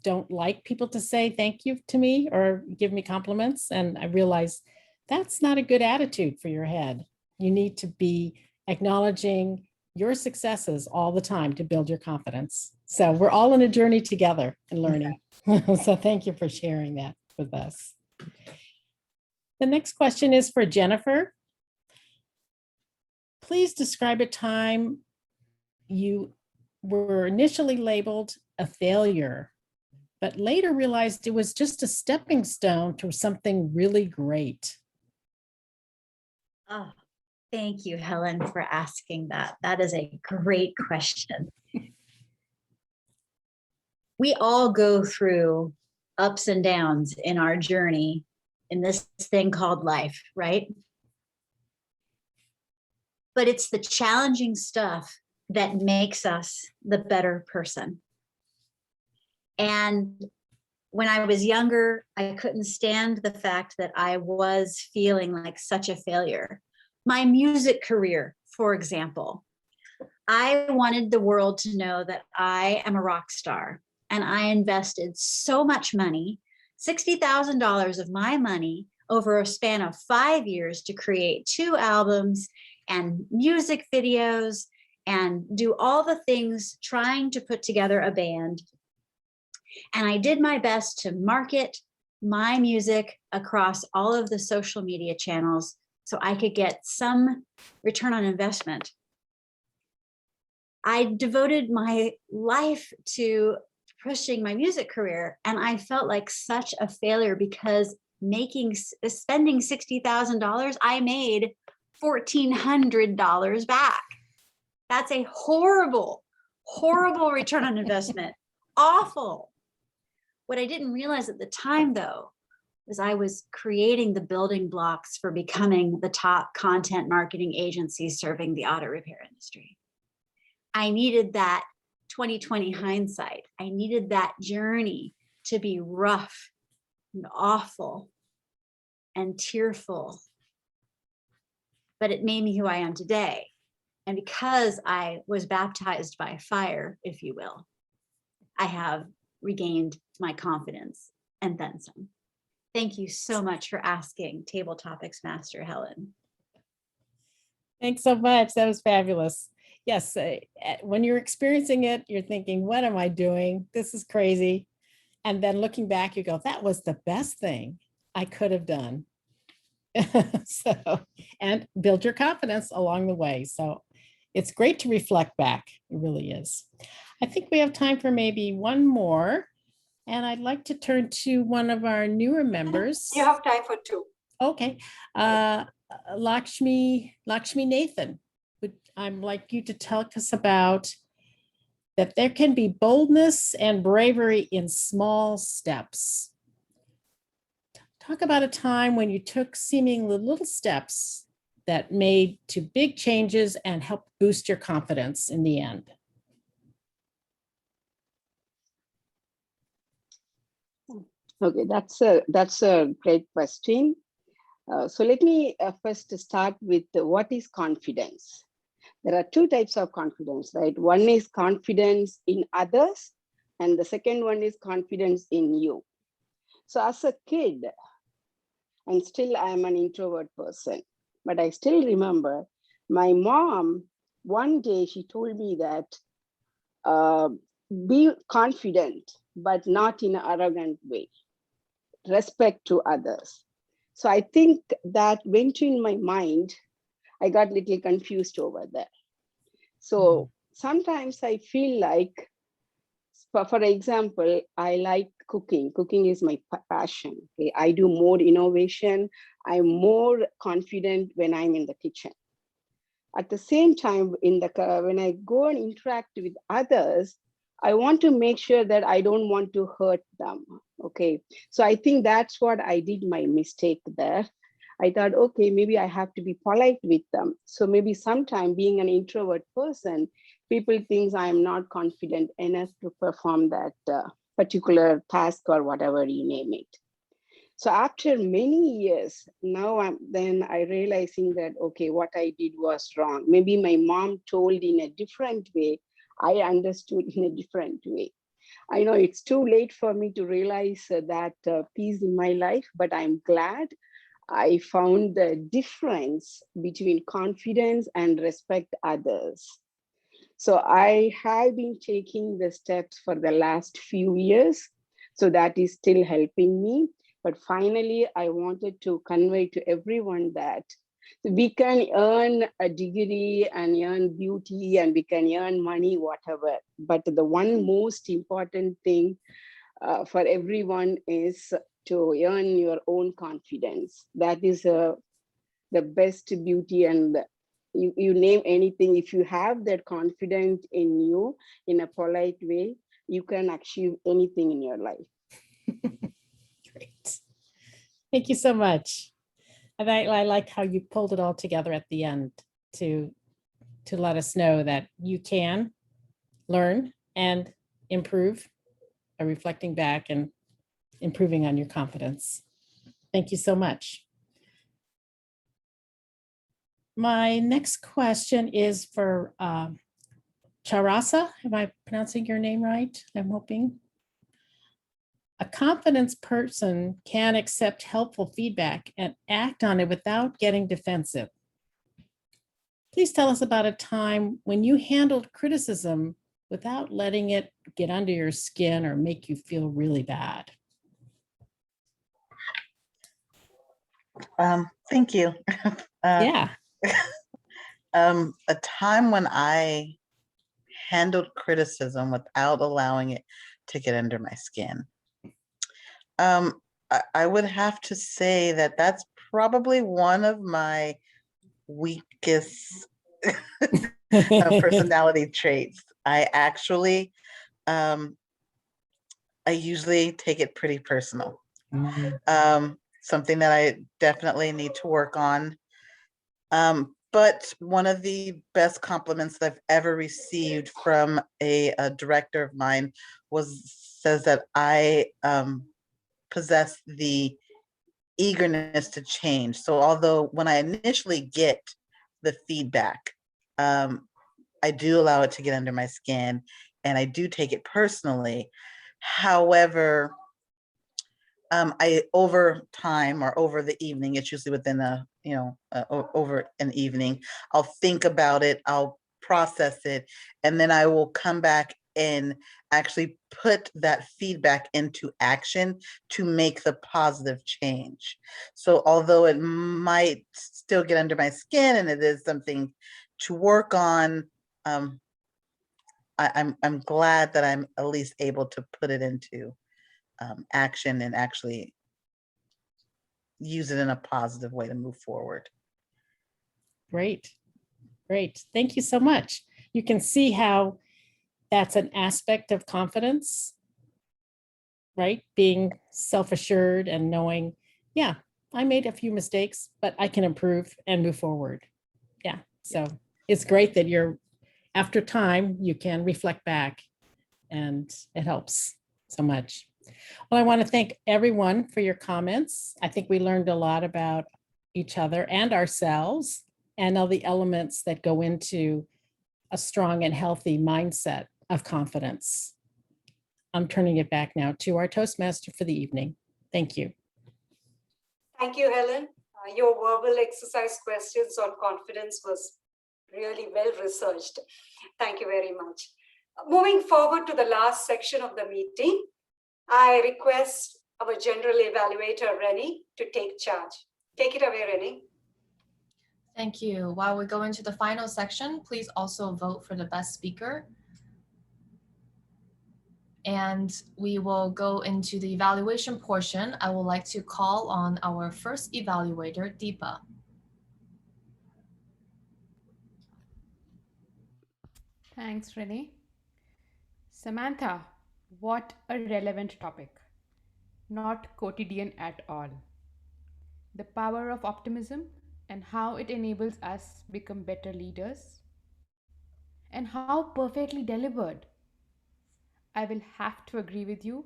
don't like people to say thank you to me or give me compliments. And I realize that's not a good attitude for your head. You need to be acknowledging your successes all the time to build your confidence. So we're all on a journey together and learning. Okay. So thank you for sharing that with us. The next question is for Jennifer. Please describe a time you were initially labeled a failure, but later realized it was just a stepping stone to something really great. Oh, thank you, Helen, for asking that. That is a great question. we all go through ups and downs in our journey in this thing called life, right? But it's the challenging stuff that makes us the better person. And when I was younger, I couldn't stand the fact that I was feeling like such a failure. My music career, for example, I wanted the world to know that I am a rock star, and I invested so much money, $60,000 of my money over a span of 5 years to create 2 albums and music videos and do all the things trying to put together a band. And I did my best to market my music across all of the social media channels so I could get some return on investment. I devoted my life to pushing my music career, and I felt like such a failure because spending $60,000, I made $1,400 back. That's a horrible, horrible return on investment. Awful. What I didn't realize at the time, though, was I was creating the building blocks for becoming the top content marketing agency serving the auto repair industry. I needed that 2020 hindsight. I needed that journey to be rough and awful and tearful. But it made me who I am today. And because I was baptized by fire, if you will, I have regained my confidence and then some. Thank you so much for asking Table Topics Master Helen. Thanks so much. That was fabulous. Yes, when you're experiencing it, you're thinking, what am I doing? This is crazy. And then looking back, you go, that was the best thing I could have done. And build your confidence along the way. So it's great to reflect back. It really is. I think we have time for maybe one more. And I'd like to turn to one of our newer members. You have time for 2. Okay. Lakshmi Nathan, I'd like you to tell us about that there can be boldness and bravery in small steps. Talk about a time when you took seemingly little steps that made to big changes and helped boost your confidence in the end. Okay, that's a great question. So let me first start with what is confidence. There are 2 types of confidence, right? One is confidence in others, and the second one is confidence in you. So as a kid, and still I am an introvert person, but I still remember my mom, one day she told me that be confident, but not in an arrogant way. Respect to others. So I think that went in my mind. I got a little confused over there. So sometimes I feel like, for example, I like cooking. Cooking is my passion. Okay? I do more innovation. I'm more confident when I'm in the kitchen. At the same time, when I go and interact with others, I want to make sure that I don't want to hurt them. Okay, so I think that's what I did my mistake there. I thought, okay, maybe I have to be polite with them. So maybe sometime being an introvert person, people think I'm not confident enough to perform that particular task or whatever you name it. So after many years, now I realizing that, okay, what I did was wrong. Maybe my mom told in a different way. I understood in a different way. I know it's too late for me to realize that piece in my life, but I'm glad I found the difference between confidence and respect others. So I have been taking the steps for the last few years. So that is still helping me. But finally, I wanted to convey to everyone that we can earn a degree and earn beauty and we can earn money, whatever. But the one most important thing for everyone is to earn your own confidence. That is the best beauty. And you name anything, if you have that confidence in you in a polite way, you can achieve anything in your life. Great. Thank you so much. And I like how you pulled it all together at the end to let us know that you can learn and improve by reflecting back and improving on your confidence. Thank you so much. My next question is for Charasa. Am I pronouncing your name right? I'm hoping. A confident person can accept helpful feedback and act on it without getting defensive. Please tell us about a time when you handled criticism without letting it get under your skin or make you feel really bad. Thank you. Yeah. A time when I handled criticism without allowing it to get under my skin. I would have to say that that's probably one of my weakest personality traits. I actually, I usually take it pretty personal. Something that I definitely need to work on. But one of the best compliments that I've ever received from a director of mine says that I possess the eagerness to change. So although when I initially get the feedback, I do allow it to get under my skin and I do take it personally. However, I over time or over the evening, it's usually within over an evening, I'll think about it, I'll process it, and then I will come back and actually put that feedback into action to make the positive change. So although it might still get under my skin and it is something to work on, I'm glad that I'm at least able to put it into action and actually use it in a positive way to move forward. Great. Great. Thank you so much. You can see how that's an aspect of confidence, right? Being self-assured and knowing, yeah, I made a few mistakes, but I can improve and move forward. Yeah. So it's great that after time, you can reflect back and it helps so much. Well, I want to thank everyone for your comments. I think we learned a lot about each other and ourselves and all the elements that go into a strong and healthy mindset of confidence. I'm turning it back now to our Toastmaster for the evening. Thank you. Thank you, Helen. Your verbal exercise questions on confidence was really well researched. Thank you very much. Moving forward to the last section of the meeting, I request our general evaluator, Rennie, to take charge. Take it away, Rennie. Thank you. While we go into the final section, please also vote for the best speaker. And we will go into the evaluation portion. I would like to call on our first evaluator, Deepa. Thanks, Renee. Samantha, what a relevant topic. Not quotidian at all. The power of optimism and how it enables us become better leaders and how perfectly delivered. I will have to agree with you.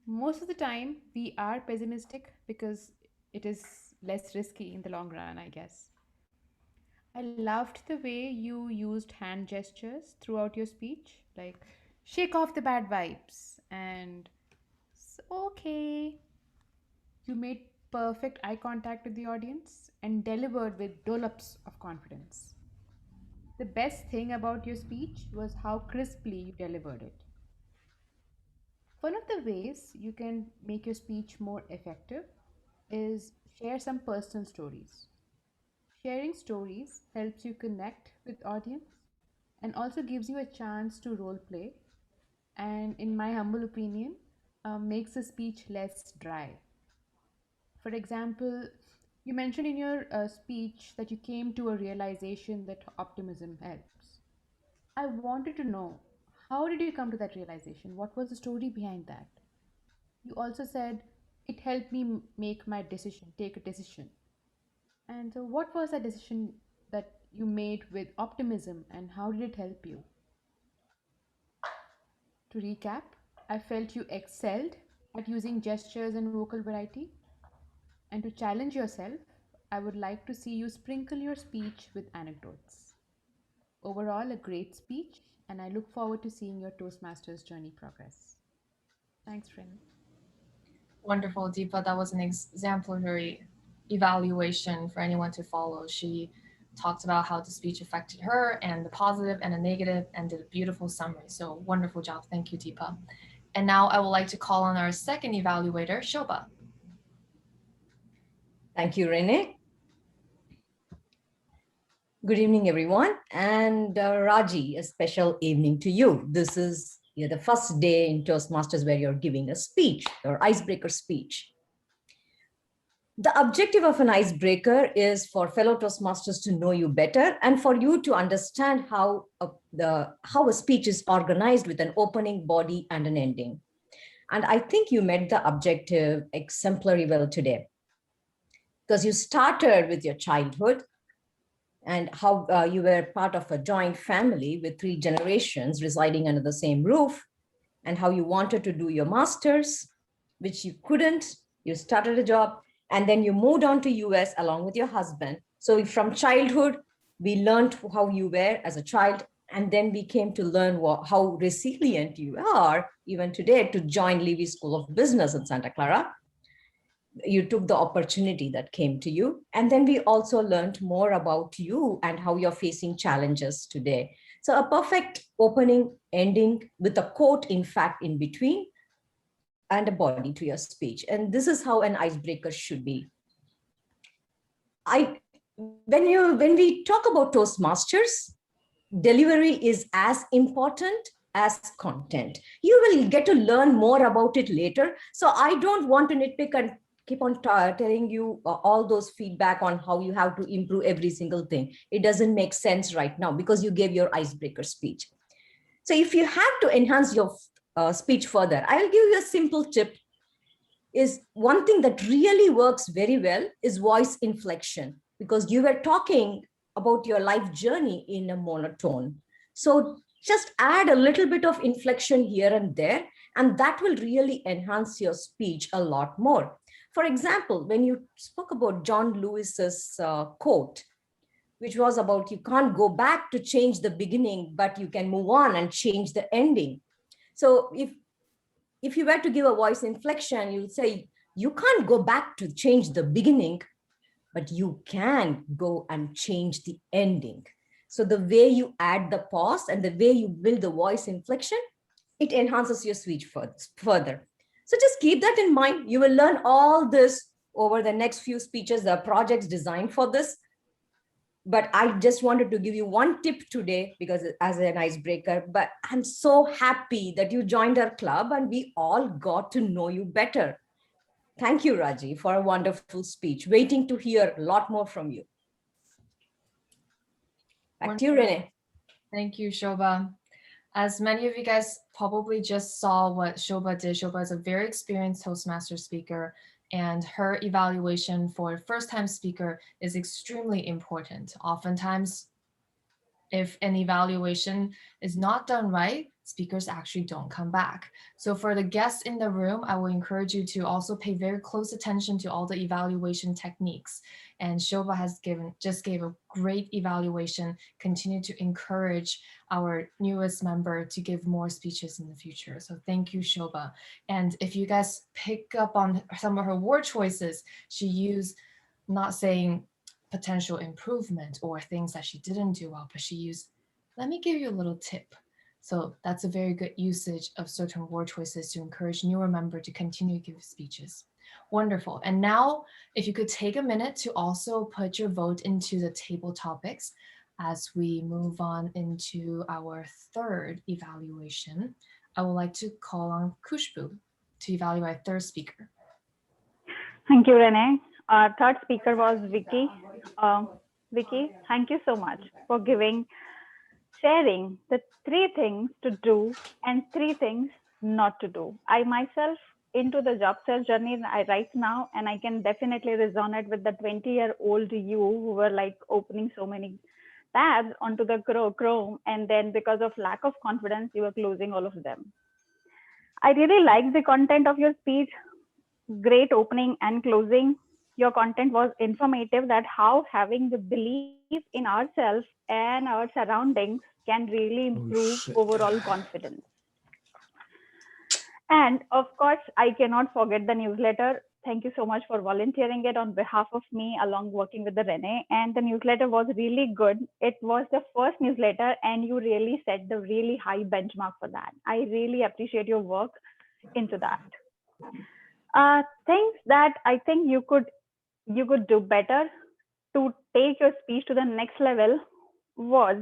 Most of the time, we are pessimistic because it is less risky in the long run, I guess. I loved the way you used hand gestures throughout your speech, like shake off the bad vibes and it's okay. You made perfect eye contact with the audience and delivered with dollops of confidence. The best thing about your speech was how crisply you delivered it. One of the ways you can make your speech more effective is share some personal stories. Sharing stories helps you connect with audience and also gives you a chance to role play and in my humble opinion makes the speech less dry. For example, you mentioned in your speech that you came to a realization that optimism helps. I wanted to know How did you come to that realization? What was the story behind that? You also said it helped me make my decision, take a decision. And so, what was that decision that you made with optimism, and how did it help you? To recap, I felt you excelled at using gestures and vocal variety. And to challenge yourself, I would like to see you sprinkle your speech with anecdotes. Overall, a great speech, and I look forward to seeing your Toastmasters journey progress. Thanks, friend. Wonderful, Deepa. That was an exemplary evaluation for anyone to follow. She talked about how the speech affected her and the positive and the negative, and did a beautiful summary. So wonderful job. Thank you, Deepa. And now I would like to call on our second evaluator, Shobha. Thank you, Renee. Good evening, everyone. And Raji, a special evening to you. This is the first day in Toastmasters where you're giving a speech, or icebreaker speech. The objective of an icebreaker is for fellow Toastmasters to know you better and for you to understand how a speech is organized with an opening, body, and an ending. And I think you met the objective exemplary well today, because you started with your childhood and how you were part of a joint family with 3 generations residing under the same roof, and how you wanted to do your master's, which you couldn't. You started a job, and then you moved on to US along with your husband. So from childhood, we learned how you were as a child, and then we came to learn how resilient you are even today to join Levy School of Business in Santa Clara. You took the opportunity that came to you. And then we also learned more about you and how you're facing challenges today. So a perfect opening, ending with a quote, in fact, in between, and a body to your speech. And this is how an icebreaker should be. When we talk about Toastmasters, delivery is as important as content. You will get to learn more about it later. So I don't want to nitpick and keep on telling you all those feedback on how you have to improve every single thing. It doesn't make sense right now because you gave your icebreaker speech. So if you have to enhance your speech further, I'll give you a simple tip. Is one thing that really works very well is voice inflection, because you were talking about your life journey in a monotone. So just add a little bit of inflection here and there, and that will really enhance your speech a lot more. For example, when you spoke about John Lewis's quote, which was about you can't go back to change the beginning, but you can move on and change the ending. So if you were to give a voice inflection, you would say, you can't go back to change the beginning, but you can go and change the ending. So the way you add the pause and the way you build the voice inflection, it enhances your speech further. So just keep that in mind. You will learn all this over the next few speeches. The project's designed for this. But I just wanted to give you one tip today because as an icebreaker, but I'm so happy that you joined our club and we all got to know you better. Thank you, Raji, for a wonderful speech. Waiting to hear a lot more from you. Back to you, Renee. Thank you, Shobha. As many of you guys probably just saw what Shobha did, Shobha is a very experienced Toastmaster speaker, and her evaluation for a first-time speaker is extremely important. Oftentimes, if an evaluation is not done right, speakers actually don't come back. So for the guests in the room, I will encourage you to also pay very close attention to all the evaluation techniques. And Shobha has just gave a great evaluation. Continue to encourage our newest member to give more speeches in the future. So thank you, Shobha. And if you guys pick up on some of her word choices, she used not saying potential improvement or things that she didn't do well, but she used, let me give you a little tip. So that's a very good usage of certain word choices to encourage newer member to continue to give speeches. Wonderful. And now if you could take a minute to also put your vote into the table topics as we move on into our third evaluation. I would like to call on Khushbu to evaluate third speaker. Thank you, Renee. Our third speaker was Vicky. Vicky, thank you so much for giving sharing the 3 things to do and 3 things not to do. I myself into the job search journey right now, and I can definitely resonate with the 20-year-old you who were like opening so many tabs onto the Chrome, and then because of lack of confidence, you were closing all of them. I really like the content of your speech. Great opening and closing. Your content was informative that how having the belief in ourselves and our surroundings can really improve overall confidence. And of course, I cannot forget the newsletter. Thank you so much for volunteering it on behalf of me, along working with the Renee. And the newsletter was really good. It was the first newsletter, and you really set the really high benchmark for that. I really appreciate your work into that. Things that I think you could do better to take your speech to the next level was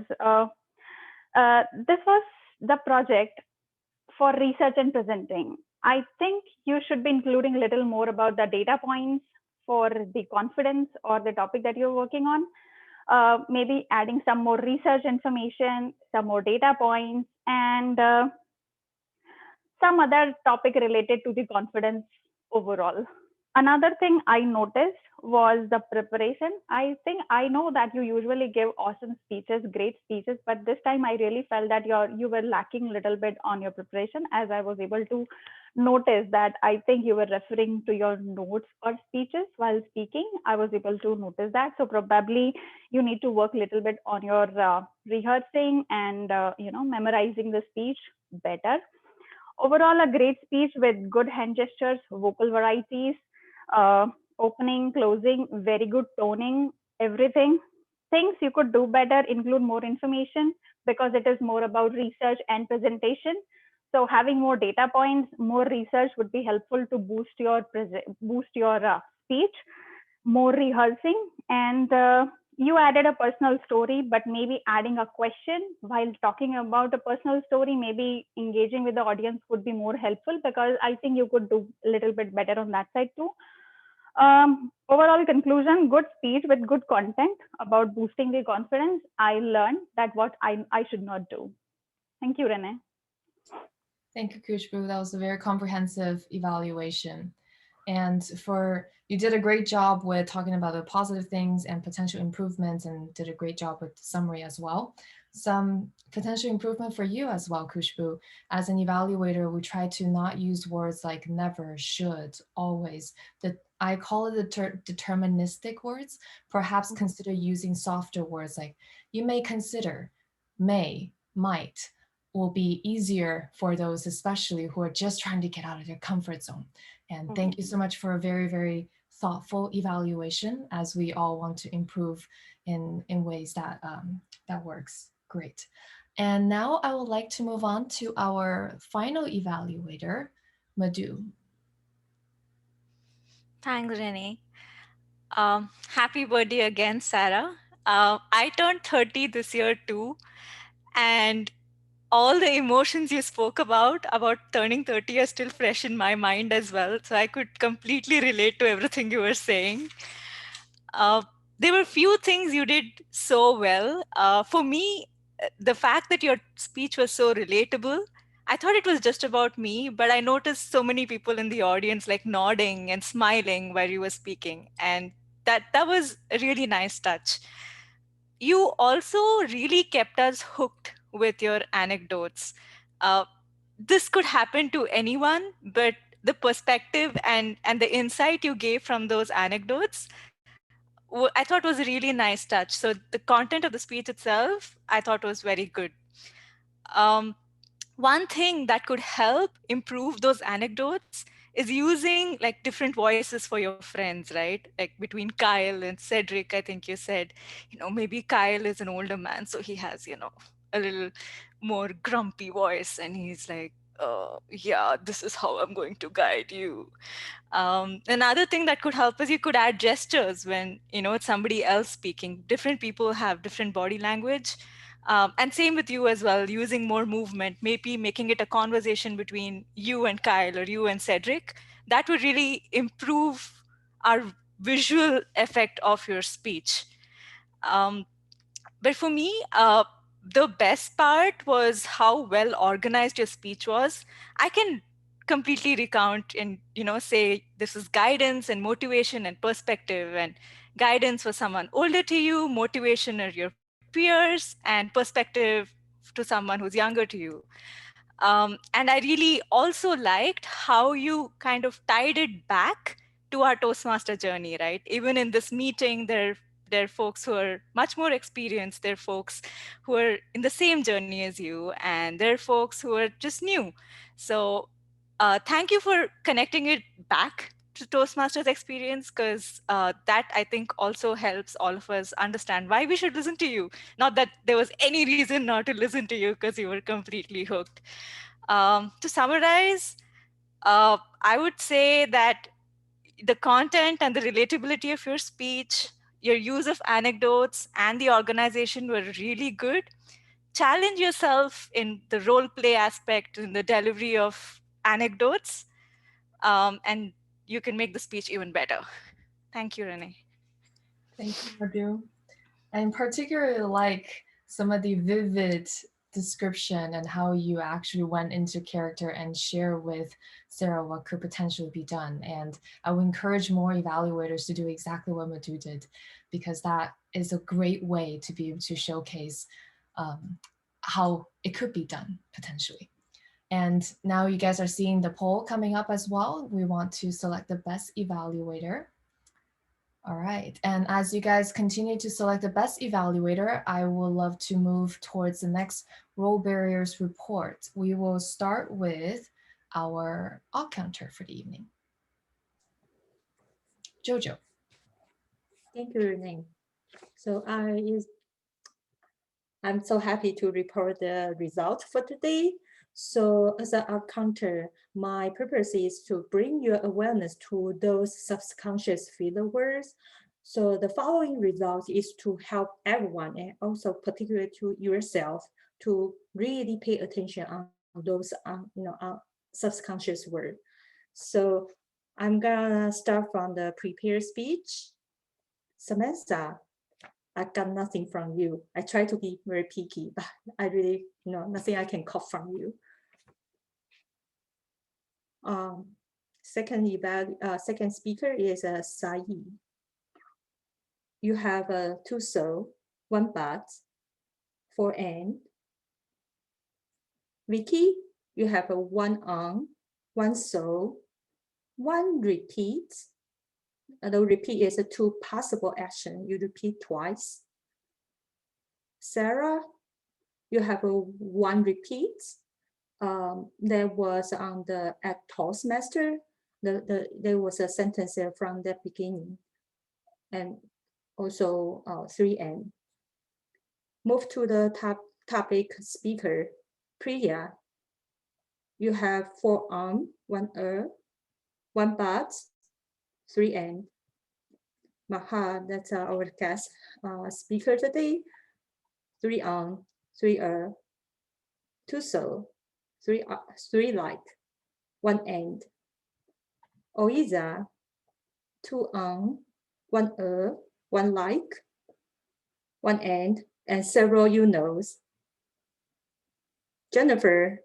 this was the project for research and presenting. I think you should be including a little more about the data points for the confidence or the topic that you're working on. Maybe adding some more research information, some more data points, and some other topic related to the confidence overall. Another thing I noticed was the preparation. I think I know that you usually give awesome speeches, great speeches, but this time I really felt that you were lacking a little bit on your preparation, as I was able to notice that I think you were referring to your notes or speeches while speaking. I was able to notice that. So probably you need to work a little bit on your rehearsing and memorizing the speech better. Overall, a great speech with good hand gestures, vocal varieties, opening, closing, very good toning, everything. Things you could do better include more information because it is more about research and presentation. So having more data points, more research would be helpful to boost your speech. More rehearsing, and you added a personal story, but maybe adding a question while talking about a personal story, maybe engaging with the audience would be more helpful, because I think you could do a little bit better on that side too. Overall conclusion, good speech with good content about boosting the confidence. I learned that what I should not do. Thank you, Renee. Thank you, Kushbu. That was a very comprehensive evaluation. And you did a great job with talking about the positive things and potential improvements, and did a great job with the summary as well. Some potential improvement for you as well, Kushbu. As an evaluator, we try to not use words like never, should, always. I call it the deterministic words. Perhaps consider using softer words like you may consider, may, might, will be easier for those, especially who are just trying to get out of their comfort zone. And thank you so much for a very, very thoughtful evaluation, as we all want to improve in ways that works. Great. And now I would like to move on to our final evaluator, Madhu. Thanks, Renee. Happy birthday again, Sarah. I turned 30 this year too, and all the emotions you spoke about turning 30 are still fresh in my mind as well. So I could completely relate to everything you were saying. There were few things you did so well. For me, the fact that your speech was so relatable, I thought it was just about me, but I noticed so many people in the audience like nodding and smiling while you were speaking. And that was a really nice touch. You also really kept us hooked with your anecdotes. Uh, this could happen to anyone, but the perspective and the insight you gave from those anecdotes, I thought was a really nice touch. So the content of the speech itself, I thought was very good. One thing that could help improve those anecdotes is using like different voices for your friends, right? Like between Kyle and Cedric, I think you said, maybe Kyle is an older man, so he has, a little more grumpy voice, and he's like, yeah, this is how I'm going to guide you. Another thing that could help is you could add gestures when, it's somebody else speaking. Different people have different body language. And same with you as well, using more movement, maybe making it a conversation between you and Kyle or you and Cedric. That would really improve our visual effect of your speech. But for me, the best part was how well organized your speech was. I can completely recount and say this is guidance and motivation and perspective, and guidance for someone older to you, motivation are your peers, and perspective to someone who's younger to you. And I really also liked how you kind of tied it back to our Toastmaster journey, right? Even in this meeting, there are folks who are much more experienced. There are folks who are in the same journey as you, and there are folks who are just new. So thank you for connecting it back to Toastmasters experience, because that I think also helps all of us understand why we should listen to you. Not that there was any reason not to listen to you because you were completely hooked. To summarize, I would say that the content and the relatability of your speech, your use of anecdotes, and the organization were really good. Challenge yourself in the role play aspect, in the delivery of anecdotes, and you can make the speech even better. Thank you, Renee. Thank you, Madhu. I particularly like some of the vivid description and how you actually went into character and share with Sarah what could potentially be done. And I would encourage more evaluators to do exactly what Madhu did, because that is a great way to be able to showcase how it could be done potentially. And now you guys are seeing the poll coming up as well. We want to select the best evaluator. All right, and as you guys continue to select the best evaluator, I would love to move towards the next role barriers report. We will start with our odd counter for the evening. Jojo. Thank you, Renee. So I'm so happy to report the result for today. So as an counter, my purpose is to bring your awareness to those subconscious filler words. So the following result is to help everyone, and also particularly to yourself, to really pay attention on those subconscious words. So I'm gonna start from the prepared speech. Samantha, I got nothing from you. I try to be very picky, but I really, nothing I can cop from you. Second speaker is Sai. You have a two soul, one butt, 4 end. Vicky, you have a one arm, one soul, one repeat. The repeat is a two possible action. You repeat twice. Sarah, you have a one repeat. There was on the at Toastmaster, there was a sentence there from the beginning, and also 3N. Move to the topic speaker, Priya. You have 4 arm, 1 1 butt, 3N. Maha, that's our guest speaker today. 3 arm, 3 2 soul, 3 like, 1 end. Oiza, 2 on, 1 1 like, 1 end, and several you knows. Jennifer,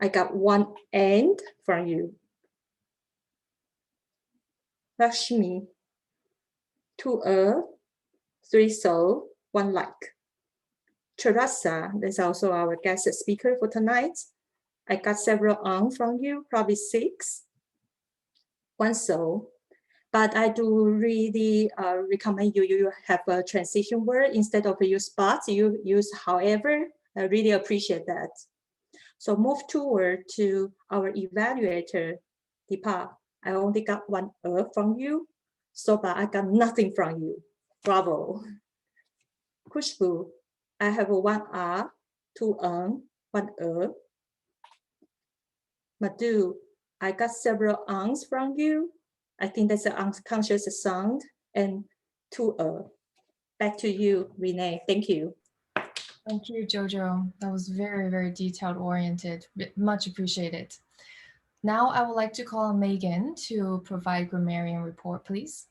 I got 1 end from you. Rashmi, 2 3 soul, 1 like. Charasa, that's also our guest speaker for tonight. I got several on from you, probably 6. 1 soul. But I do really recommend you have a transition word instead of use but, you use however. I really appreciate that. So move toward to our evaluator, Deepa. I only got 1 from you, so but I got nothing from you. Bravo. Kushbu, I have a 1 R, 2 1 Madhu, I got several ons from you. I think that's an unconscious sound, and 2 Back to you, Renee. Thank you. Thank you, Jojo. That was very, very detailed oriented. Much appreciated. Now I would like to call on Megan to provide grammarian report, please.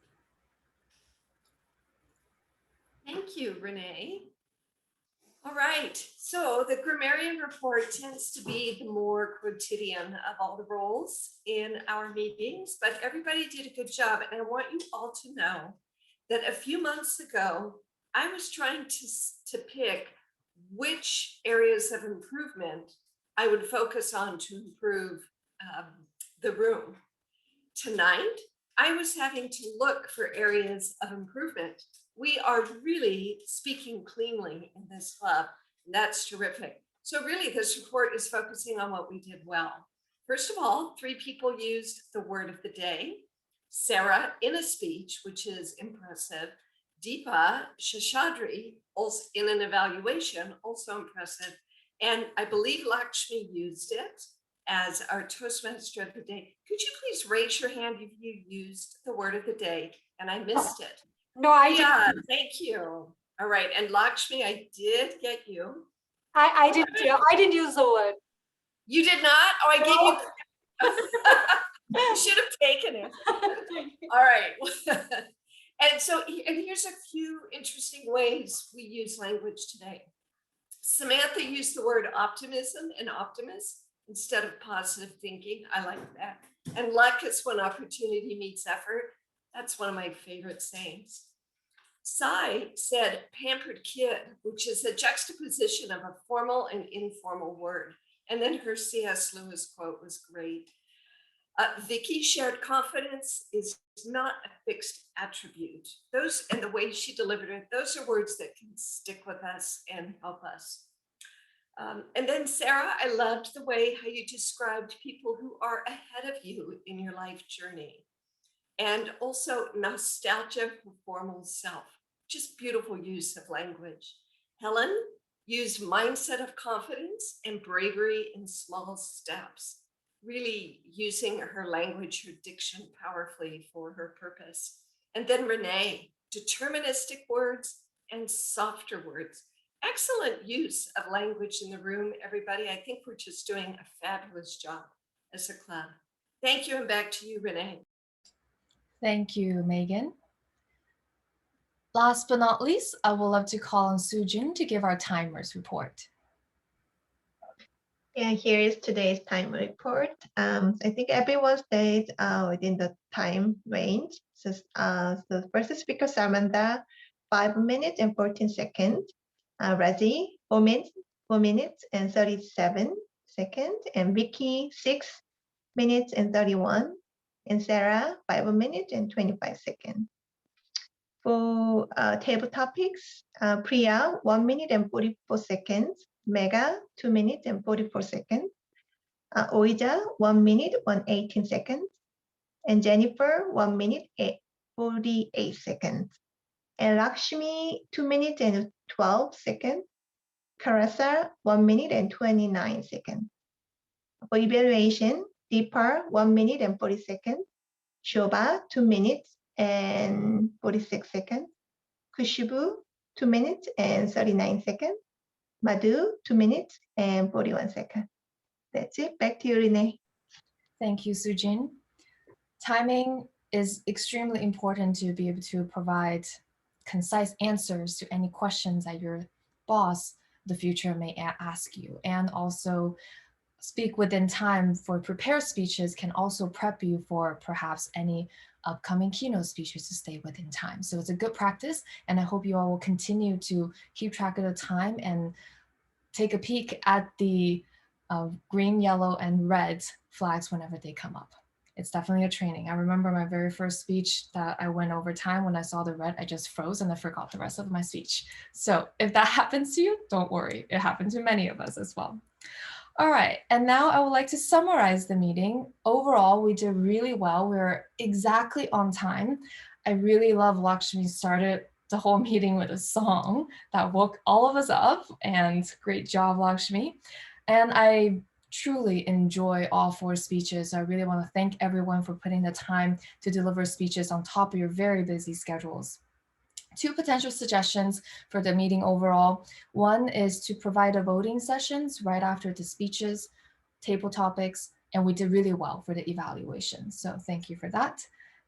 Thank you, Renee. All right, so the grammarian report tends to be the more quotidian of all the roles in our meetings, but everybody did a good job. And I want you all to know that a few months ago, I was trying to pick which areas of improvement I would focus on to improve the room. Tonight, I was having to look for areas of improvement. We are really speaking cleanly in this club. And that's terrific. So really, this report is focusing on what we did well. First of all, 3 people used the word of the day. Sarah in a speech, which is impressive. Deepa Shashadri, also in an evaluation, also impressive. And I believe Lakshmi used it as our Toastmaster of the day. Could you please raise your hand if you used the word of the day and I missed it? No, I Yeah, didn't. thank you. All right, and Lakshmi, I did get you. I didn't use the word. You did not? Oh, I gave you. You should have taken it. All right. And here's a few interesting ways we use language today. Samantha used the word optimism and optimist instead of positive thinking. I like that. And luck is when opportunity meets effort. That's one of my favorite sayings. Sai said pampered kid, which is a juxtaposition of a formal and informal word. And then her C.S. Lewis quote was great. Vicky shared confidence is not a fixed attribute. Those, and the way she delivered it, those are words that can stick with us and help us. And then Sarah, I loved the way how you described people who are ahead of you in your life journey. And also nostalgia for formal self, just beautiful use of language. Helen used mindset of confidence and bravery in small steps, really using her language, her diction powerfully for her purpose. And then Renee, deterministic words and softer words. Excellent use of language in the room, everybody. I think we're just doing a fabulous job as a club. Thank you, and back to you, Renee. Thank you, Megan. Last but not least, I would love to call on Sujin to give our timers report. And here is today's time report. I think everyone stayed within the time range. So the first speaker, Samantha, 5 minutes and 14 seconds. Razi, 4 minutes and 37 seconds. And Vicky, 6 minutes and 31. And Sarah, 5 minutes and 25 seconds. For table topics, Priya, 1 minute and 44 seconds. Mega, 2 minutes and 44 seconds. Oija, 1 minute, 118 seconds. And Jennifer, 1 minute, 48 seconds. And Lakshmi, 2 minutes and 12 seconds. Karasa, 1 minute and 29 seconds. For evaluation, Deepa, 1 minute and 40 seconds. Shobha, 2 minutes and 46 seconds. Kushibu, 2 minutes and 39 seconds. Madhu, 2 minutes and 41 seconds. That's it. Back to you, Renee. Thank you, Sujin. Timing is extremely important to be able to provide concise answers to any questions that your boss, the future, may ask you. And also speak within time for prepared speeches can also prep you for perhaps any upcoming keynote speeches to stay within time. So it's a good practice, and I hope you all will continue to keep track of the time and take a peek at the green, yellow, and red flags whenever they come up. It's definitely a training. I remember my very first speech that I went over time. When I saw the red, I just froze and I forgot the rest of my speech. So if that happens to you, don't worry. It happened to many of us as well. All right, and now I would like to summarize the meeting. Overall, we did really well. We were exactly on time. I really love Lakshmi started the whole meeting with a song that woke all of us up, and great job, Lakshmi. And I truly enjoy all 4 speeches. I really want to thank everyone for putting the time to deliver speeches on top of your very busy schedules. 2 potential suggestions for the meeting overall. One is to provide a voting sessions right after the speeches, table topics, and we did really well for the evaluation. So thank you for that.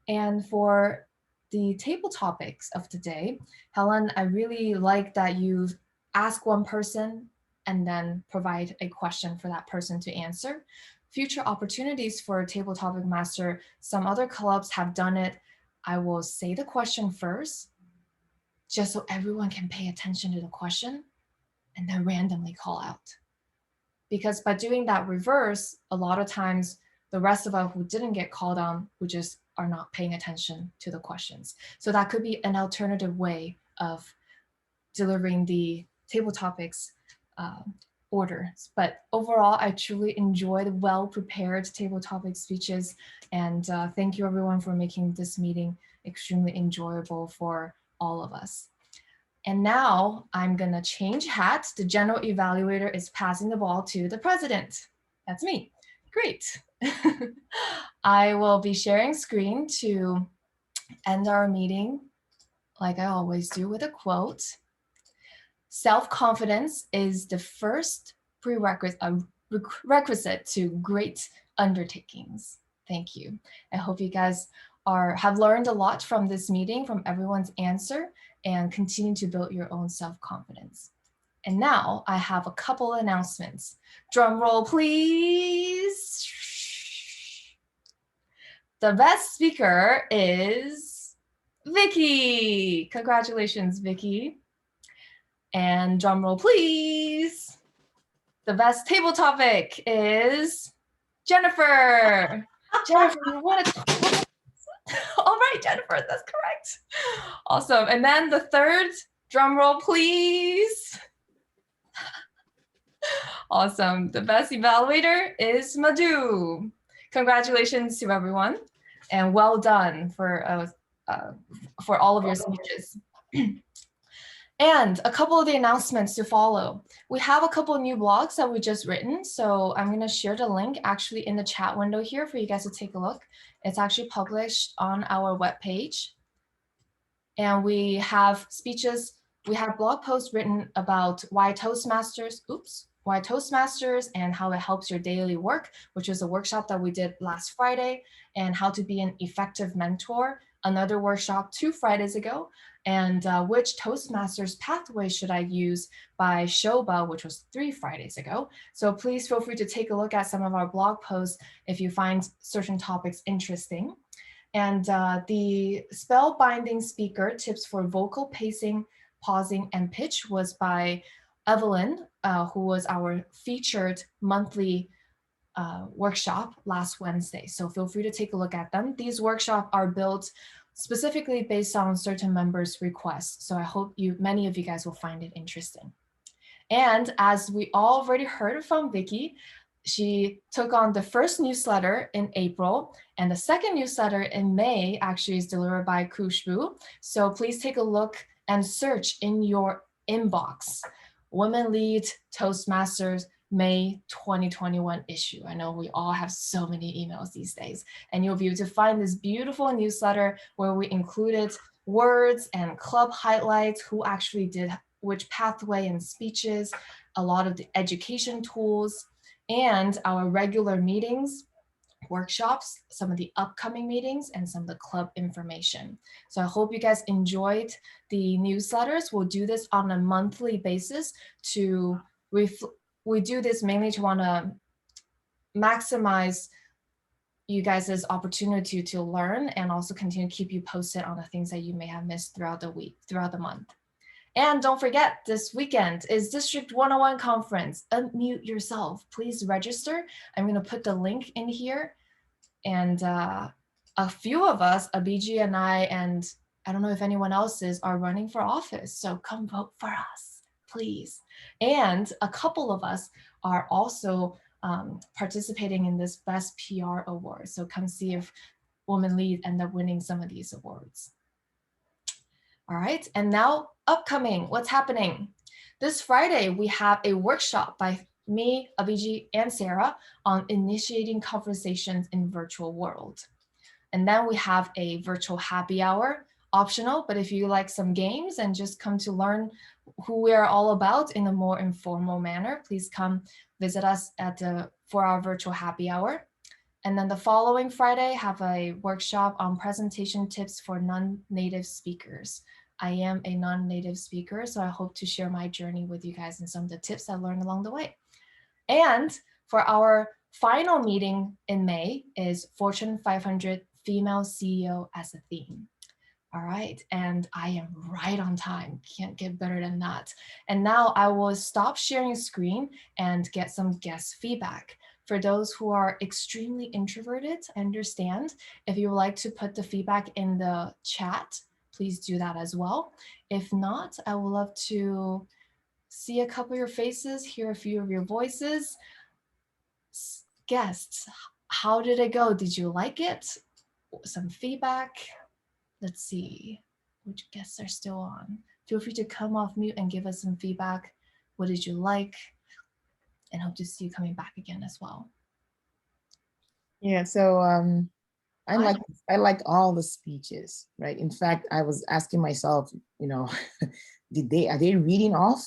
And for the table topics of today, Helen, I really like that you've ask one person and then provide a question for that person to answer. Future opportunities for Table Topic Master, some other clubs have done it. I will say the question first, just so everyone can pay attention to the question, and then randomly call out. Because by doing that reverse, a lot of times the rest of us who didn't get called on, who just are not paying attention to the questions. So that could be an alternative way of delivering the table topics orders. But overall, I truly enjoyed well-prepared table topic speeches. And thank you everyone for making this meeting extremely enjoyable for all of us. And now I'm gonna change hats. The general evaluator is passing the ball to the president. That's me. Great. I will be sharing screen to end our meeting like I always do with a quote. Self-confidence is the first prerequisite to great undertakings. Thank you. I hope you guys have learned a lot from this meeting, from everyone's answer, and continue to build your own self-confidence. And now I have a couple announcements. Drum roll, please. The best speaker is Vicky. Congratulations, Vicky. And drum roll, please. The best table topic is Jennifer. Jennifer, you want to? All right, Jennifer, that's correct. Awesome. And then the third, drum roll, please. Awesome. The best evaluator is Madhu. Congratulations to everyone, and well done for all of your speeches. And a couple of the announcements to follow. We have a couple of new blogs that we just written. So I'm going to share the link actually in the chat window here for you guys to take a look. It's actually published on our webpage. And we have speeches, we have blog posts written about why Toastmasters and how it helps your daily work, which is a workshop that we did last Friday, and how to be an effective mentor, another workshop 2 Fridays ago, and which Toastmasters pathway should I use by Shoba, which was 3 Fridays ago. So please feel free to take a look at some of our blog posts if you find certain topics interesting. And the spellbinding speaker tips for vocal pacing, pausing, and pitch was by Evelyn, who was our featured monthly workshop last Wednesday. So feel free to take a look at them. These workshops are built specifically based on certain members' requests. So I hope many of you guys will find it interesting. And as we already heard from Vicky, she took on the first newsletter in April, and the second newsletter in May actually is delivered by Khushbu. So please take a look and search in your inbox, Women Lead Toastmasters May 2021 issue. I know we all have so many emails these days, and you'll be able to find this beautiful newsletter where we included words and club highlights, who actually did which pathway and speeches, a lot of the education tools, and our regular meetings, workshops, some of the upcoming meetings, and some of the club information. So I hope you guys enjoyed the newsletters. We'll do this on a monthly basis to we do this mainly to want to maximize you guys' opportunity to learn, and also continue to keep you posted on the things that you may have missed throughout the week, throughout the month. And don't forget, this weekend is District 101 Conference. Unmute yourself. Please register. I'm going to put the link in here. And a few of us, Abhijit and I don't know if anyone else are running for office. So come vote for us, please. And a couple of us are also participating in this Best PR Award. So come see if Women Lead end up winning some of these awards. All right, and now upcoming, what's happening? This Friday, we have a workshop by me, Abhijit, and Sarah on initiating conversations in virtual world. And then we have a virtual happy hour, optional, but if you like some games and just come to learn who we are all about in a more informal manner, please come visit us for our virtual happy hour. And then the following Friday, have a workshop on presentation tips for non-native speakers. I am a non-native speaker, so I hope to share my journey with you guys and some of the tips I learned along the way. And for our final meeting in May is Fortune 500 Female CEO as a theme. All right, and I am right on time. Can't get better than that. And now I will stop sharing screen and get some guest feedback. For those who are extremely introverted, I understand. If you would like to put the feedback in the chat, please do that as well. If not, I would love to see a couple of your faces, hear a few of your voices. Guests, how did it go? Did you like it? Some feedback? Let's see, which guests are still on? Feel free to come off mute and give us some feedback. What did you like? And hope to see you coming back again as well. Yeah, so I like all the speeches, right? In fact, I was asking myself, you know, are they reading off?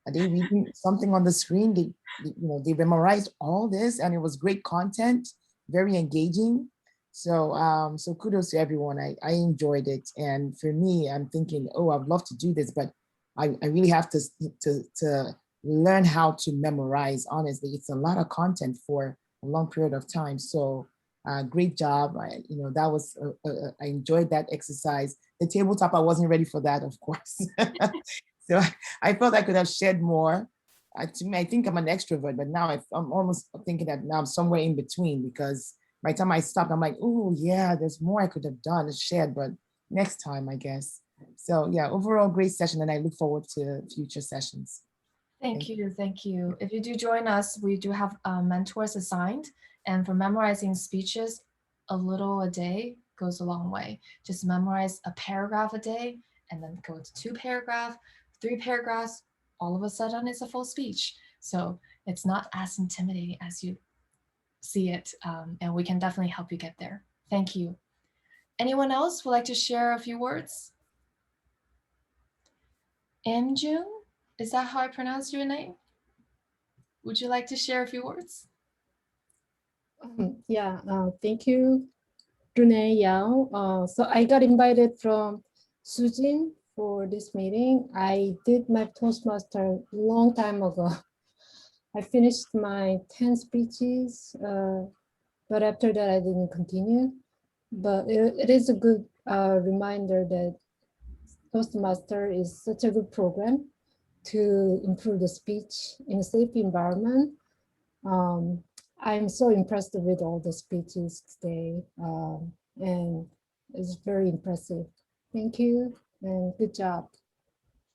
Are they reading something on the screen? They memorized all this, and it was great content, very engaging. So so kudos to everyone. I enjoyed it, and for me, I'm thinking, oh, I'd love to do this, but I really have to learn how to memorize. Honestly, it's a lot of content for a long period of time. So great job. That was I enjoyed that exercise. The tabletop, I wasn't ready for that, of course. So I felt I could have shared more. To me, I think I'm an extrovert, but now I'm almost thinking that now I'm somewhere in between, because by the time I stopped, I'm like, oh yeah, there's more I could have done and shared, but next time, I guess. So yeah, overall great session, and I look forward to future sessions. Thank you, thank you. If you do join us, we do have mentors assigned, and for memorizing speeches, a little a day goes a long way. Just memorize a paragraph a day, and then go to 2 paragraphs, 3 paragraphs, all of a sudden it's a full speech. So it's not as intimidating as you see it, and we can definitely help you get there. Thank you. Anyone else would like to share a few words? Imjun, is that how I pronounce your name? Would you like to share a few words? Yeah, thank you, Renee Yao. So I got invited from Sujin for this meeting. I did my Toastmaster a long time ago. I finished my 10 speeches, but after that I didn't continue. But it is a good reminder that Toastmaster is such a good program to improve the speech in a safe environment. I'm so impressed with all the speeches today, and it's very impressive. Thank you and good job.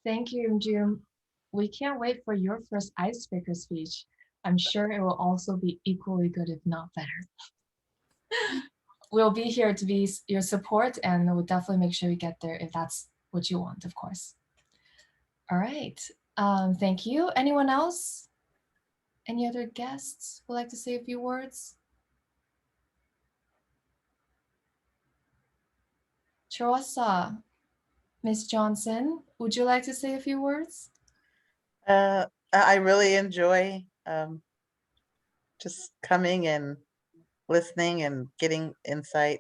Thank you, Jim. We can't wait for your first icebreaker speech. I'm sure it will also be equally good, if not better. We'll be here to be your support, and we'll definitely make sure you get there if that's what you want, of course. All right. Thank you. Anyone else? Any other guests would like to say a few words? Charissa, Miss Johnson, would you like to say a few words? I really enjoy just coming and listening and getting insight,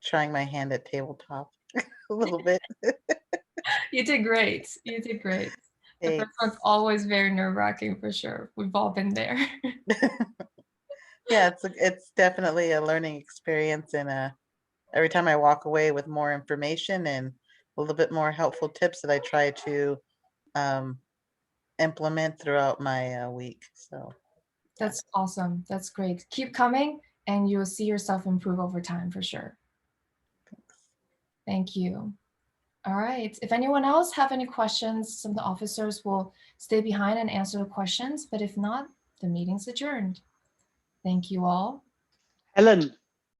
trying my hand at tabletop a little bit. You did great. You did great. The first one's always very nerve-wracking for sure. We've all been there. Yeah, it's definitely a learning experience, and every time I walk away with more information and a little bit more helpful tips that I try to implement throughout my week. So that's awesome. That's great. Keep coming, and you'll see yourself improve over time for sure. Thanks. Thank you. All right. If anyone else have any questions, some of the officers will stay behind and answer the questions. But if not, the meeting's adjourned. Thank you all. Helen,